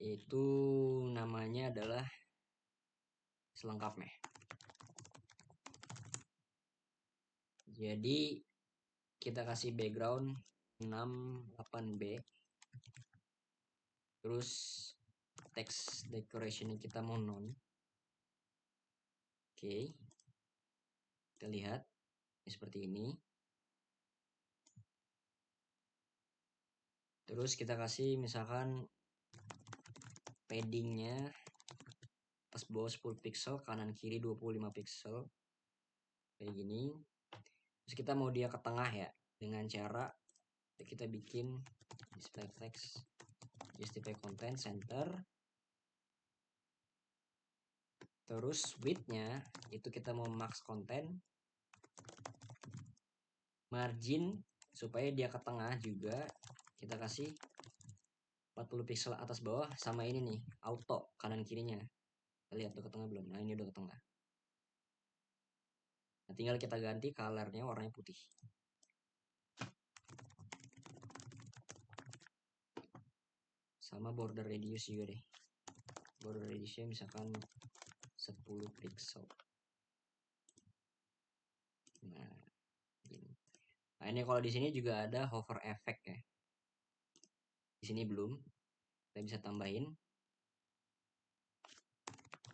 Speaker 1: Itu namanya adalah selengkapnya. Jadi kita kasih background 68B, terus text decoration kita mau none. Oke, kita lihat seperti ini. Terus kita kasih misalkan paddingnya atas bawah 10 pixel, kanan kiri 25 pixel, kayak gini. Terus kita mau dia ke tengah ya, dengan cara kita bikin display text, justify content, center. Terus width-nya itu kita mau max content, margin supaya dia ke tengah juga kita kasih 40 pixel atas bawah, sama ini nih auto kanan kirinya. Kita lihat udah ke tengah belum? Nah, ini udah ke tengah. Nah, tinggal kita ganti colornya warnanya putih. Sama border radius juga deh. Border radiusnya misalkan 10 pixel. Nah, ini. Nah, ini kalau di sini juga ada hover effect ya. Di sini belum. Kita bisa tambahin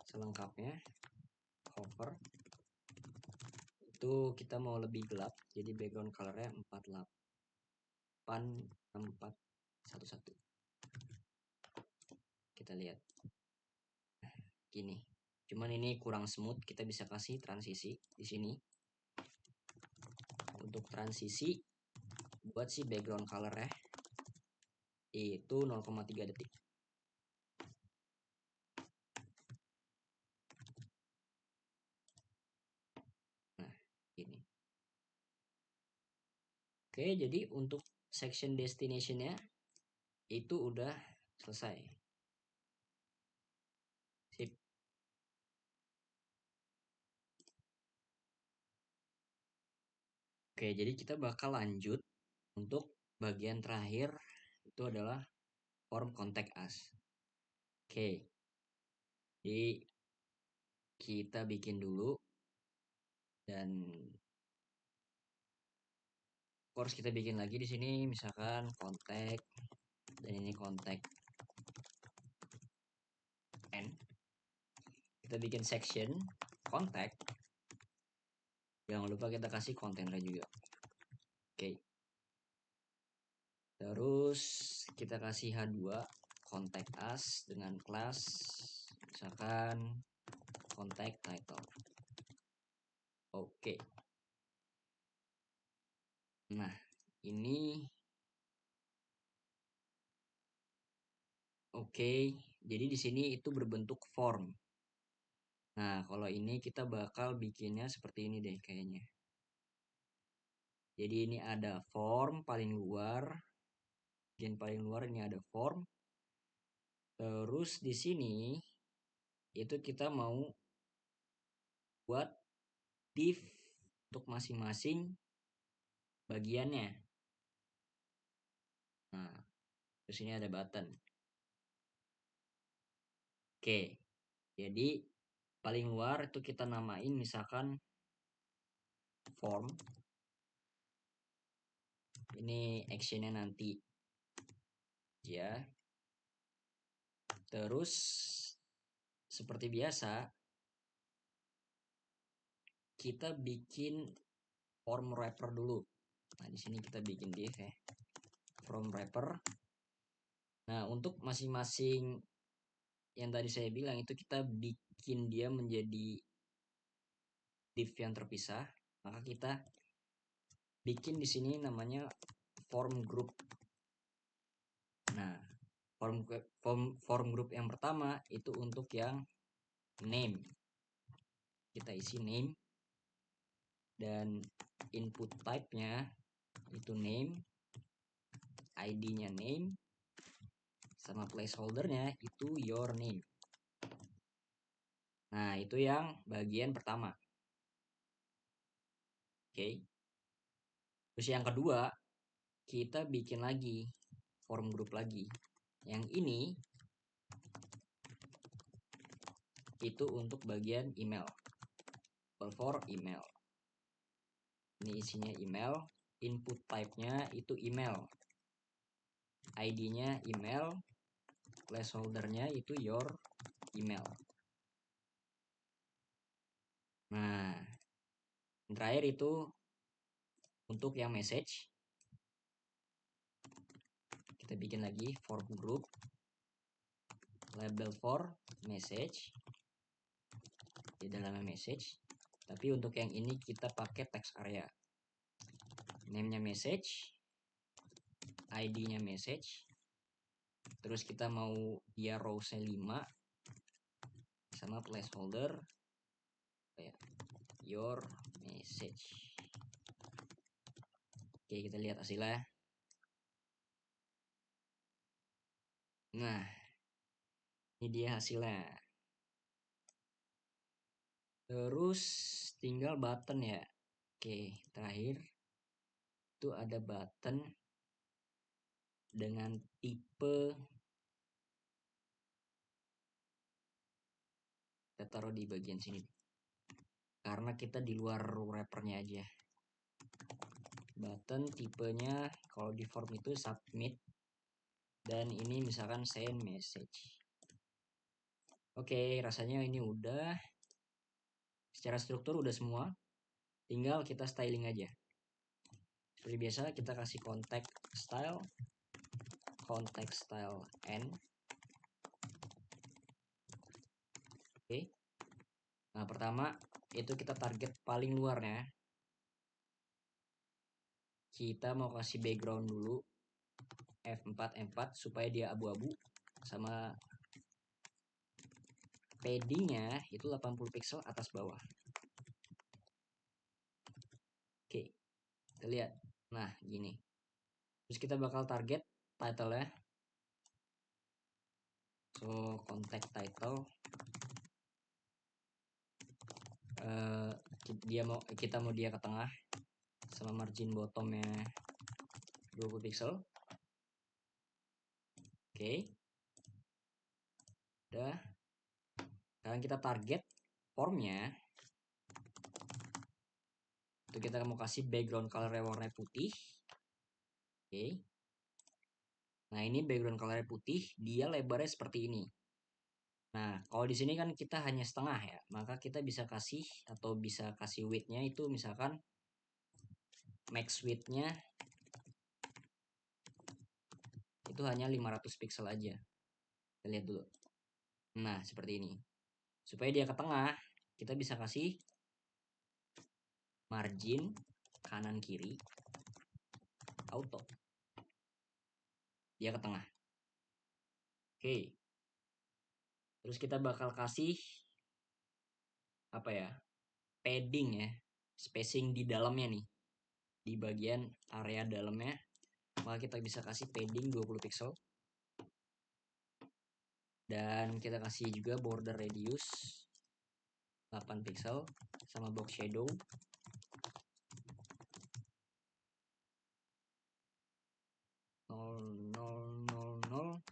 Speaker 1: selengkapnya hover. Itu kita mau lebih gelap, jadi background colornya 486411. Kita lihat gini. Cuman ini kurang smooth, kita bisa kasih transisi di sini. Untuk transisi buat si background colornya itu 0,3 detik. Nah, ini. Oke, jadi untuk section destination-nya itu udah selesai. Sip. Oke, jadi kita bakal lanjut untuk bagian terakhir, itu adalah form contact us. Oke. Jadi kita bikin dulu, dan course kita bikin lagi di sini misalkan contact, dan ini contact n. Kita bikin section contact. Jangan lupa kita kasih kontainer juga. Oke. Terus kita kasih H2 contact us dengan kelas misalkan contact title. Oke. Nah, ini oke. Jadi di sini itu berbentuk form. Nah, kalau ini kita bakal bikinnya seperti ini deh kayaknya. Jadi ini ada form paling luar. Bagian paling luar ini ada form. Terus di sini itu kita mau buat div untuk masing-masing bagiannya. Nah, terus ini ada button. Oke. Jadi paling luar itu kita namain misalkan form. Ini actionnya nanti ya. Terus seperti biasa kita bikin form wrapper dulu. Nah, di sini kita bikin div ya. Form wrapper. Nah, untuk masing-masing yang tadi saya bilang itu kita bikin dia menjadi div yang terpisah. Maka kita bikin di sini namanya form group. Nah, form group yang pertama itu untuk yang name. Kita isi name, dan input type-nya itu name, ID-nya name, sama placeholder-nya itu your name. Nah, itu yang bagian pertama. Oke. Terus yang kedua, kita bikin lagi form group lagi. Yang itu untuk bagian email. For email. Ini isinya email. Input type-nya itu email. ID-nya email. Placeholder-nya itu your email. Nah, terakhir itu untuk yang message. Kita bikin lagi form group. Label for message. Di dalamnya message. Tapi untuk yang ini kita pakai text area. Name-nya message. ID-nya message. Terus kita mau dia rows-nya 5. Sama placeholder. Your message. Oke, kita lihat hasilnya. Nah, ini dia hasilnya. Terus tinggal button ya. Oke, terakhir itu ada button dengan tipe, kita taruh di bagian sini karena kita di luar wrappernya aja. Button tipenya kalau di form itu submit, dan ini misalkan send message. Oke, rasanya ini udah. Secara struktur udah semua. Tinggal kita styling aja. Seperti biasa kita kasih contact style n. Oke. Nah, pertama itu kita target paling luarnya. Kita mau kasih background dulu F4 supaya dia abu-abu, sama paddingnya itu 80 pixel atas bawah. Oke, kita lihat. Nah, gini. Terus kita bakal target title ya. So, contact title. Kita mau dia ke tengah, sama margin bottomnya 20 pixel. Oke. Udah. Sekarang kita target formnya. Itu kita mau kasih background color warna putih. Oke. Nah, ini background color putih, dia lebarnya seperti ini. Nah, kalau di sini kan kita hanya setengah ya, maka kita bisa kasih atau bisa kasih width-nya itu misalkan max width-nya itu hanya 500 pixel aja. Kita lihat dulu. Nah, seperti ini. Supaya dia ke tengah, kita bisa kasih margin kanan kiri auto. Dia ke tengah. Oke. Terus kita bakal kasih apa ya? Padding ya. Spacing di dalamnya nih. Di bagian area dalamnya, maka kita bisa kasih padding 20 pixel. Dan kita kasih juga border radius 8 pixel sama box shadow 0,000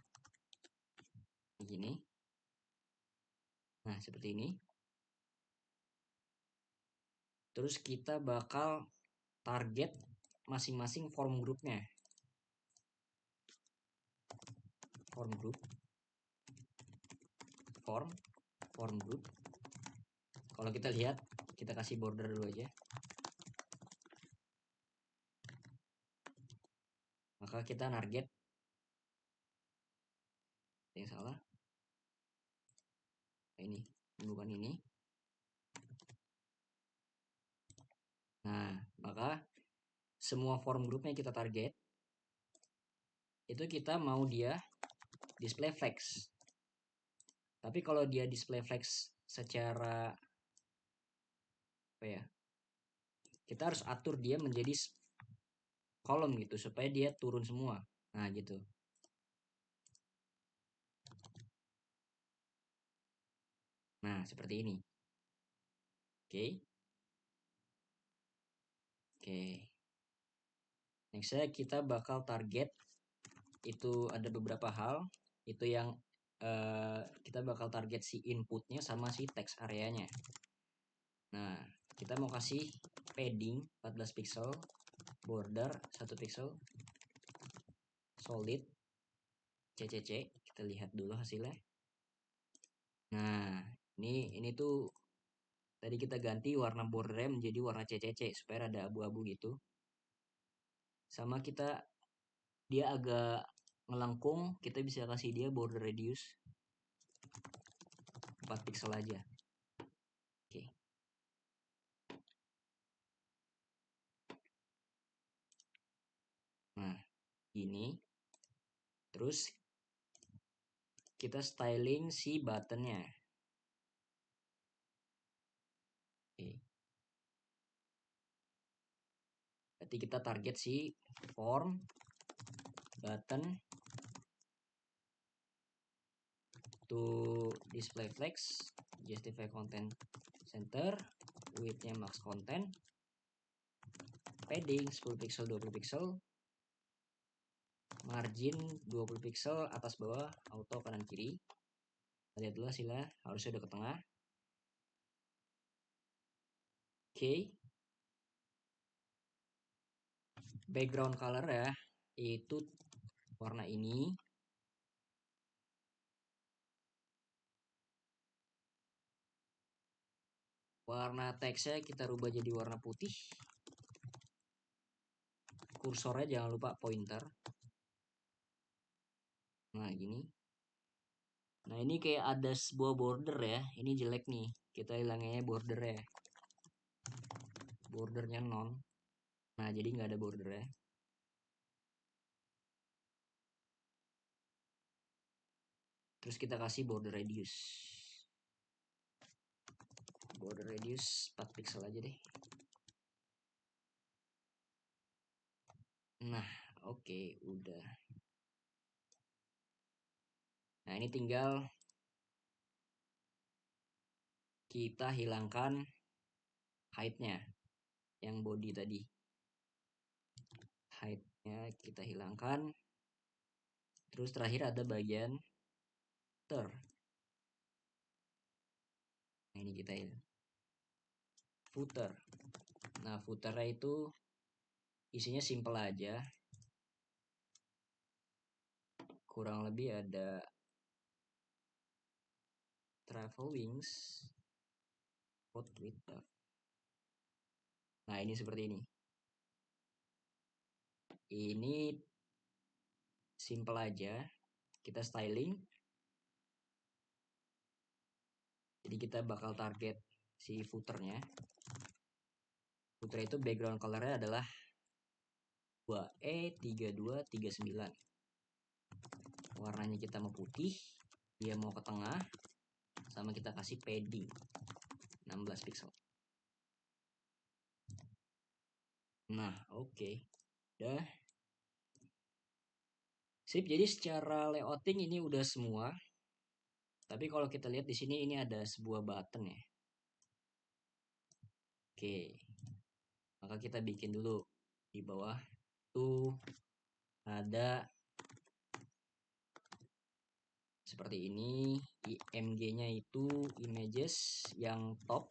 Speaker 1: begini. Nah, seperti ini. Terus kita bakal target masing-masing form groupnya. Form group, form group. Kalau kita lihat, kita kasih border dulu aja. Maka kita target yang salah. Ini bukan ini. Nah, maka semua form groupnya kita target. Itu kita mau dia display flex. Tapi kalau dia display flex secara apa ya? Kita harus atur dia menjadi kolom gitu supaya dia turun semua. Nah, gitu. Nah, seperti ini. Oke. Oke. Nextnya kita bakal target itu ada beberapa hal. Itu yang kita bakal target si inputnya sama si text areanya. Nah, kita mau kasih padding 14 pixel, border 1 pixel, solid CCC. Kita lihat dulu hasilnya. Nah, ini tuh tadi kita ganti warna bordernya menjadi warna CCC supaya ada abu-abu gitu. Sama dia agak ngelengkung, kita bisa kasih dia border radius 4 pixel aja. Oke. Nah, ini terus kita styling si buttonnya. Oke. Berarti kita target si form button to display flex, justify content center, widthnya max content, padding 10 pixel 20 pixel, margin 20 pixel atas bawah, auto kanan kiri. Kita lihat dulu hasilnya, harusnya udah ke tengah. Oke. Background color ya, itu warna ini. Warna teksnya kita rubah jadi warna putih. Kursornya jangan lupa pointer. Nah, gini. Nah, ini kayak ada sebuah border ya. Ini jelek nih. Kita hilangnya bordernya. Bordernya non. Nah, jadi nggak ada bordernya. Terus kita kasih border radius. Border radius 4 pixel aja deh. Nah, oke, udah. Nah, ini tinggal kita hilangkan height-nya yang body tadi. Height-nya kita hilangkan. Terus terakhir ada bagian footer. Nah, ini kita footer. Nah, footernya itu isinya simple aja. Kurang lebih ada travel wings, hot with. Nah, ini seperti ini. Ini simple aja. Kita styling. Jadi kita bakal target si footernya. Footer itu background colornya adalah 2E3239. Warnanya kita mau putih, dia mau ke tengah, sama kita kasih padding 16 pixel. Nah, oke. Udah. Sip, jadi secara layouting ini udah semua. Tapi kalau kita lihat di sini ini ada sebuah button ya. Oke. Maka kita bikin dulu di bawah tuh ada seperti ini. IMG-nya itu images yang top.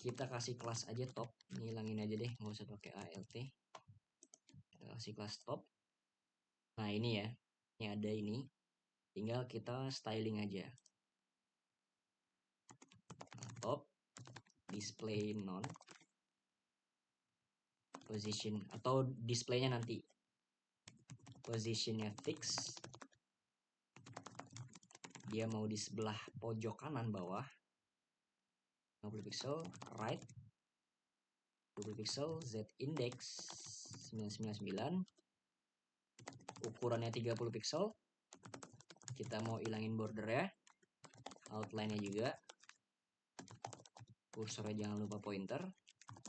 Speaker 1: Kita kasih kelas aja top. Ini hilangin aja deh, nggak usah pakai ALT. Kita kasih kelas top. Nah, ini ya. Ini ada ini. Tinggal kita styling aja. Top, display non, position atau displaynya nanti. Positionnya fix. Dia mau di sebelah pojok kanan bawah. 50 pixel, right. 20 pixel, Z index 999. Ukurannya 30 pixel. Kita mau ilangin border ya. Outline-nya juga. Kursornya jangan lupa pointer.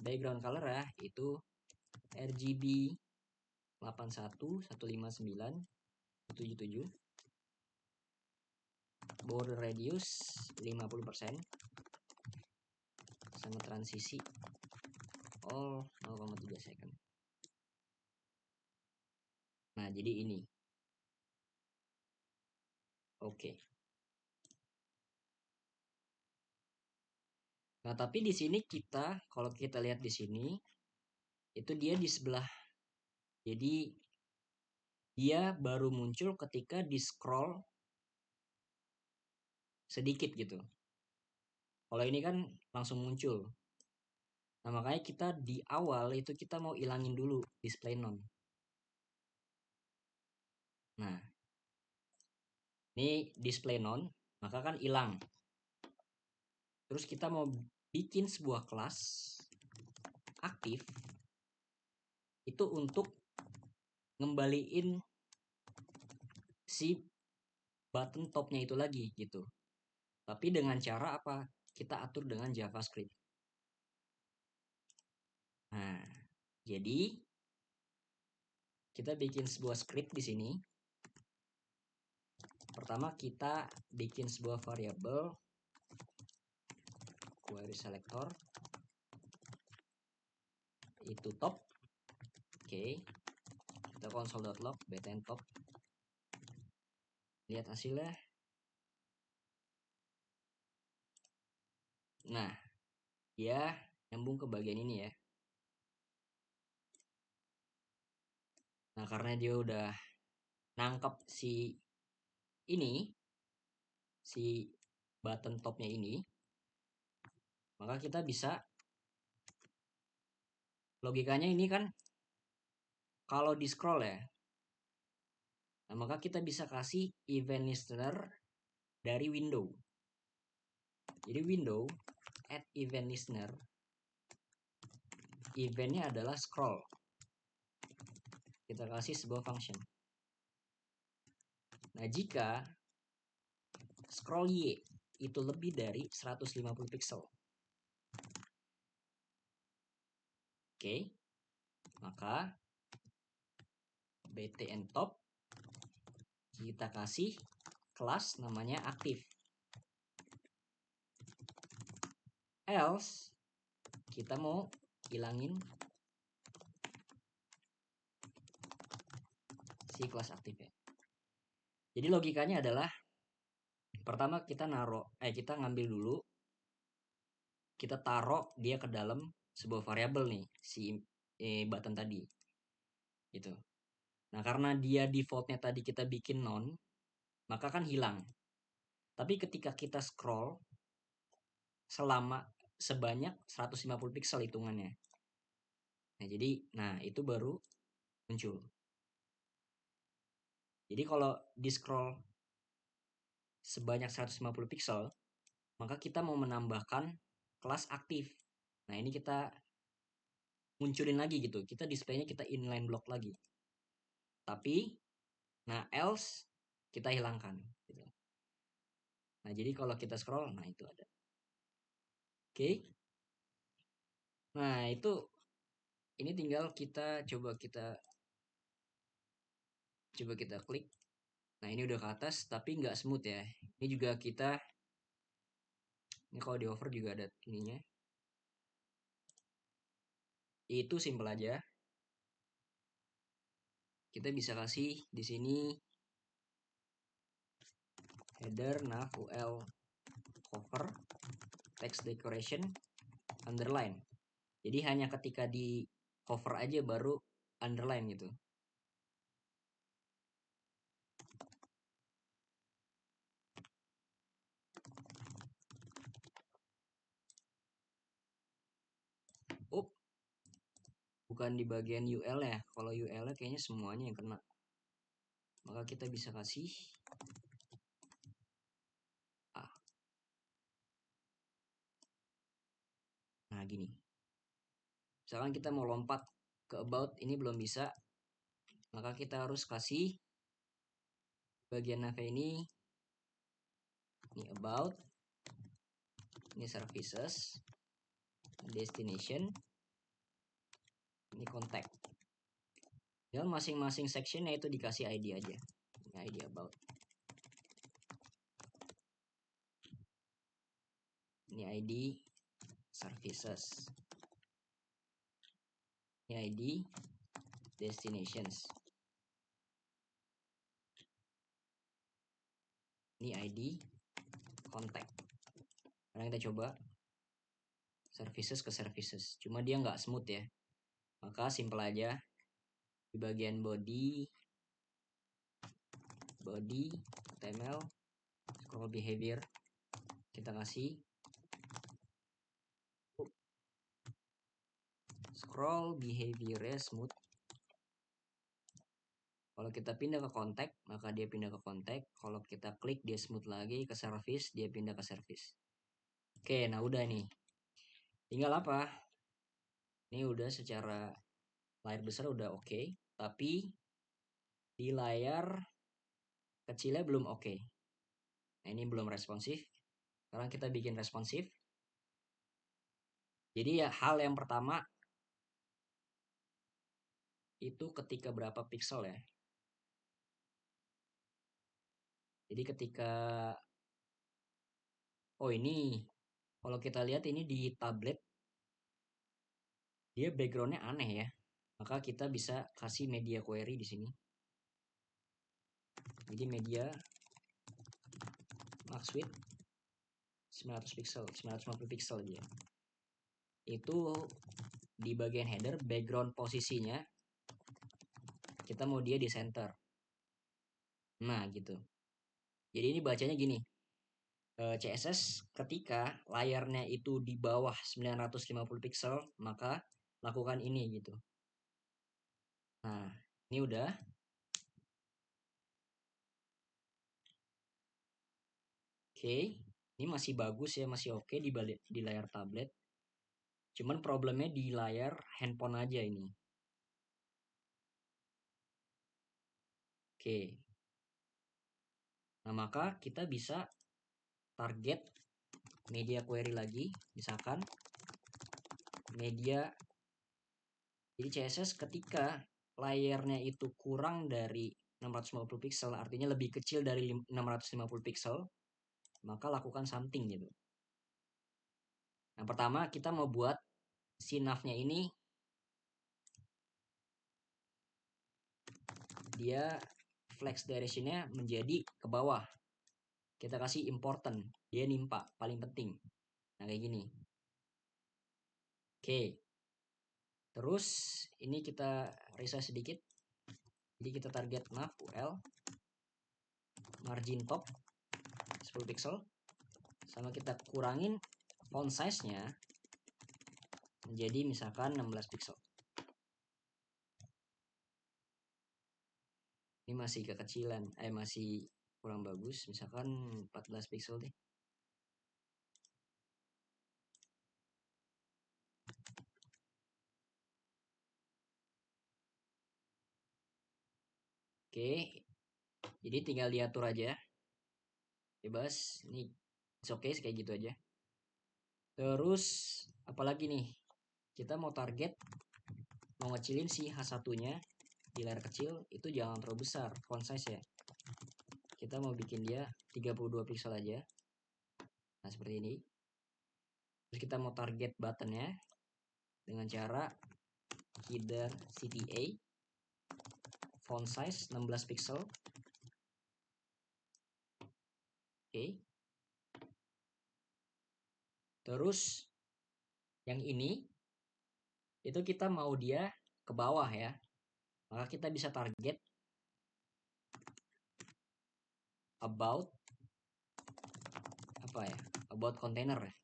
Speaker 1: Background color ya itu RGB 81159177. Border radius 50%. Sama transisi all 0,3 second. Nah, jadi ini Oke. Nah, tapi di sini kalau kita lihat di sini, itu dia di sebelah. Jadi dia baru muncul ketika di scroll sedikit gitu. Kalau ini kan langsung muncul. Nah, makanya kita di awal itu kita mau ilangin dulu display none. Nah, ini display none, maka kan hilang. Terus kita mau bikin sebuah kelas aktif itu untuk ngembaliin si button topnya itu lagi gitu. Tapi dengan cara apa? Kita atur dengan JavaScript. Nah, jadi kita bikin sebuah script di sini. Pertama kita bikin sebuah variabel query selector itu top. Oke. Kita console.log btn top. Lihat hasilnya. Nah, dia nyambung ke bagian ini ya. Nah, karena dia udah nangkep si button topnya ini, maka kita bisa logikanya ini kan kalau di scroll ya. Nah, maka kita bisa kasih event listener dari window. Jadi window add event listener, eventnya adalah scroll. Kita kasih sebuah function. Nah, jika scroll Y itu lebih dari 150 pixel. Oke. Maka btn top kita kasih kelas namanya aktif. Else kita mau hilangin si kelas aktif ya. Jadi logikanya adalah pertama kita kita ngambil dulu, kita taruh dia ke dalam sebuah variabel nih si button tadi gitu. Nah, karena dia defaultnya tadi kita bikin none, maka kan hilang. Tapi ketika kita scroll sebanyak 150 pixel hitungannya. Nah, jadi itu baru muncul. Jadi kalau di scroll sebanyak 150 pixel, maka kita mau menambahkan kelas aktif. Nah, ini kita munculin lagi gitu. Kita displaynya kita inline block lagi. Tapi else kita hilangkan gitu. Nah, jadi kalau kita scroll, nah itu ada. Oke. Nah, itu ini tinggal coba kita klik. Nah, ini udah ke atas tapi nggak smooth ya. Ini juga ini kalau di over juga ada ininya. Itu simple aja. Kita bisa kasih di sini header nav ul cover text decoration underline. Jadi hanya ketika di cover aja baru underline gitu. Bukan di bagian UL ya. Kalau UL kayaknya semuanya yang kena. Maka kita bisa kasih nah gini. Misalkan kita mau lompat ke about, ini belum bisa. Maka kita harus kasih bagian nav ini about, ini services, destination, ini contact. Dan masing-masing sectionnya itu dikasih ID aja. Ini ID about. Ini ID services. Ini ID destinations. Ini ID contact. Sekarang kita coba services ke services. Cuma dia nggak smooth ya. Maka simple aja. Di bagian body HTML scroll behavior kita kasih scroll behavior smooth. Kalau kita pindah ke kontak, maka dia pindah ke kontak. Kalau kita klik dia smooth lagi ke service, dia pindah ke service. Oke, nah udah nih. Tinggal apa? Ini udah secara layar besar udah oke, tapi di layar kecilnya belum oke. Nah, ini belum responsif. Sekarang kita bikin responsif. Jadi ya hal yang pertama itu ketika berapa pixel ya. Jadi ketika ini kalau kita lihat ini di tablet dia backgroundnya aneh ya. Maka kita bisa kasih media query di sini. Jadi media max width 900 pixel, 950 pixel aja. Itu di bagian header background posisinya kita mau dia di center. Nah, gitu. Jadi ini bacanya gini. CSS ketika layarnya itu di bawah 950 pixel, maka lakukan ini gitu. Nah, ini udah. Oke, ini masih bagus ya, masih oke di layar tablet. Cuman problemnya di layar handphone aja ini. Oke. Nah, maka kita bisa target media query lagi, misalkan media. Jadi CSS ketika layarnya itu kurang dari 650 pixel, artinya lebih kecil dari 650 pixel, maka lakukan something gitu. Nah, pertama kita mau buat si nav-nya ini dia flex direction-nya menjadi ke bawah. Kita kasih important, dia nimpa, paling penting. Nah, kayak gini. Oke. Terus ini kita resize sedikit. Jadi kita target nav UL margin top 10 pixel sama kita kurangin font size-nya menjadi misalkan 16 pixel. Ini masih kekecilan, masih kurang bagus, misalkan 14 pixel deh. Oke, jadi tinggal diatur aja, bebas. Ini oke kayak gitu aja. Terus apalagi nih, kita mau target mau ngecilin si H1-nya di layar kecil itu jangan terlalu besar font size ya. Kita mau bikin dia 32 pixel aja. Nah, seperti ini. Terus kita mau target buttonnya dengan cara header CTA font size 16 pixel. Oke. Terus yang ini itu kita mau dia ke bawah ya. Maka kita bisa target about apa ya? About container ya.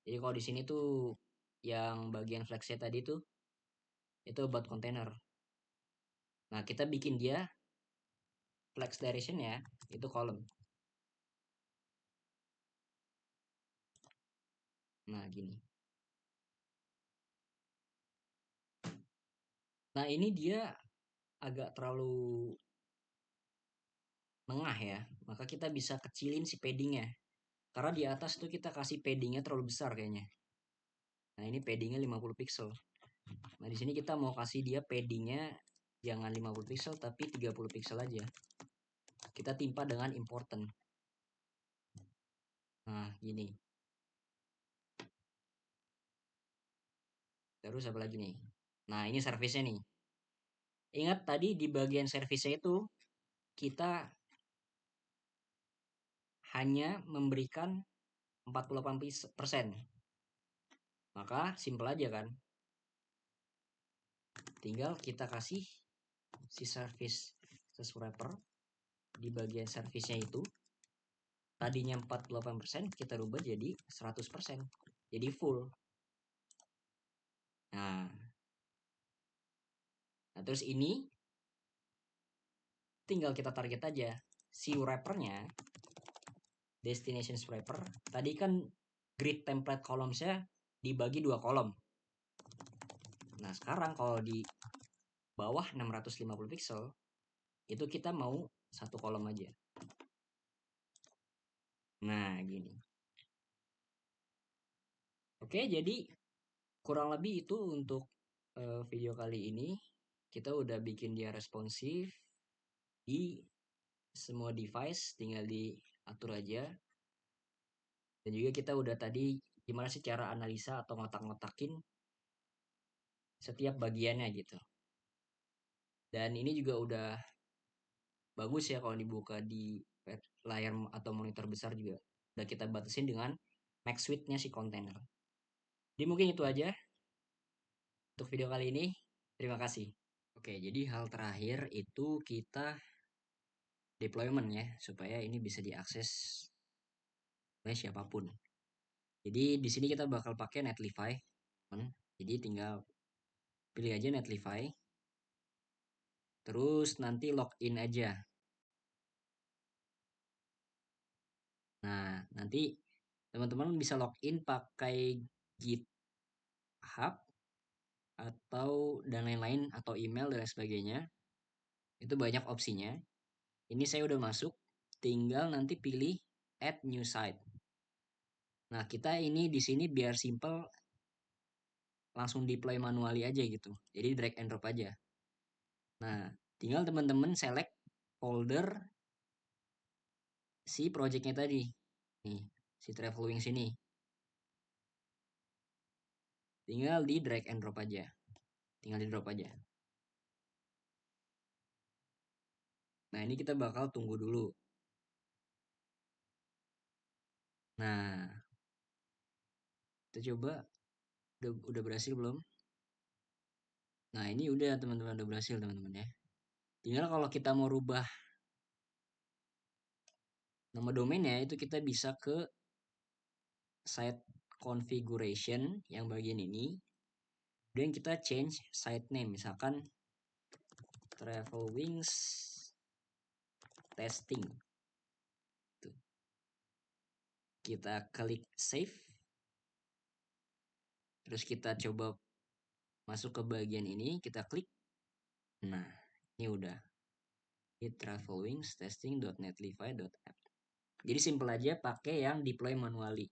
Speaker 1: Jadi kalau di sini tuh yang bagian flexnya tadi tuh itu about container. Nah, kita bikin dia flex direction ya, itu column. Nah, gini. Nah, ini dia agak terlalu tengah ya. Maka kita bisa kecilin si paddingnya. Karena di atas tuh kita kasih paddingnya terlalu besar kayaknya. Nah, ini paddingnya 50 pixel. Nah, di sini kita mau kasih dia paddingnya jangan 50 pixel tapi 30 pixel aja. Kita timpa dengan important. Nah, gini. Terus apa lagi nih? Nah, ini servisnya nih. Ingat tadi di bagian servisnya itu kita hanya memberikan 48%. Maka simple aja kan. Tinggal kita kasih si service subscriber di bagian servisnya itu. Tadinya 48%, kita rubah jadi 100%. Jadi full. Nah, terus ini tinggal kita target aja. Si wrappernya, destination wrapper, tadi kan grid template columns-nya dibagi 2 kolom. Nah, sekarang kalau di bawah 650 pixel, itu kita mau 1 kolom aja. Nah, gini. Oke, jadi kurang lebih itu untuk video kali ini. Kita udah bikin dia responsif di semua device, tinggal diatur aja. Dan juga kita udah tadi gimana sih cara analisa atau ngotak-ngotakin setiap bagiannya gitu. Dan ini juga udah bagus ya kalau dibuka di layar atau monitor besar juga. Udah kita batasin dengan max width-nya si kontainer. Jadi mungkin itu aja untuk video kali ini. Terima kasih. Oke, jadi hal terakhir itu kita deployment ya, supaya ini bisa diakses oleh siapapun. Jadi di sini kita bakal pakai Netlify. Jadi tinggal pilih aja Netlify. Terus nanti login aja. Nah, nanti teman-teman bisa login pakai GitHub atau dan lain-lain atau email dan lain sebagainya. Itu banyak opsinya. Ini saya udah masuk, tinggal nanti pilih add new site. Nah, kita ini di sini biar simple langsung deploy manually aja gitu. Jadi drag and drop aja. Nah, tinggal teman-teman select folder si projectnya tadi. Nih, si travel wings ini. Tinggal di drag and drop aja. Tinggal di drop aja. Nah, ini kita bakal tunggu dulu. Nah, kita coba udah berhasil belum? Nah, ini udah teman-teman udah berhasil teman-teman ya. Tinggal kalau kita mau rubah nama domainnya itu kita bisa ke site configuration yang bagian ini. Dan kita change site name misalkan Travel Wings Testing. Tuh. Kita klik save. Terus kita coba masuk ke bagian ini, kita klik. Nah, ini udah. Ini travelwingstesting.netlify.app. Jadi simple aja pakai yang deploy manually.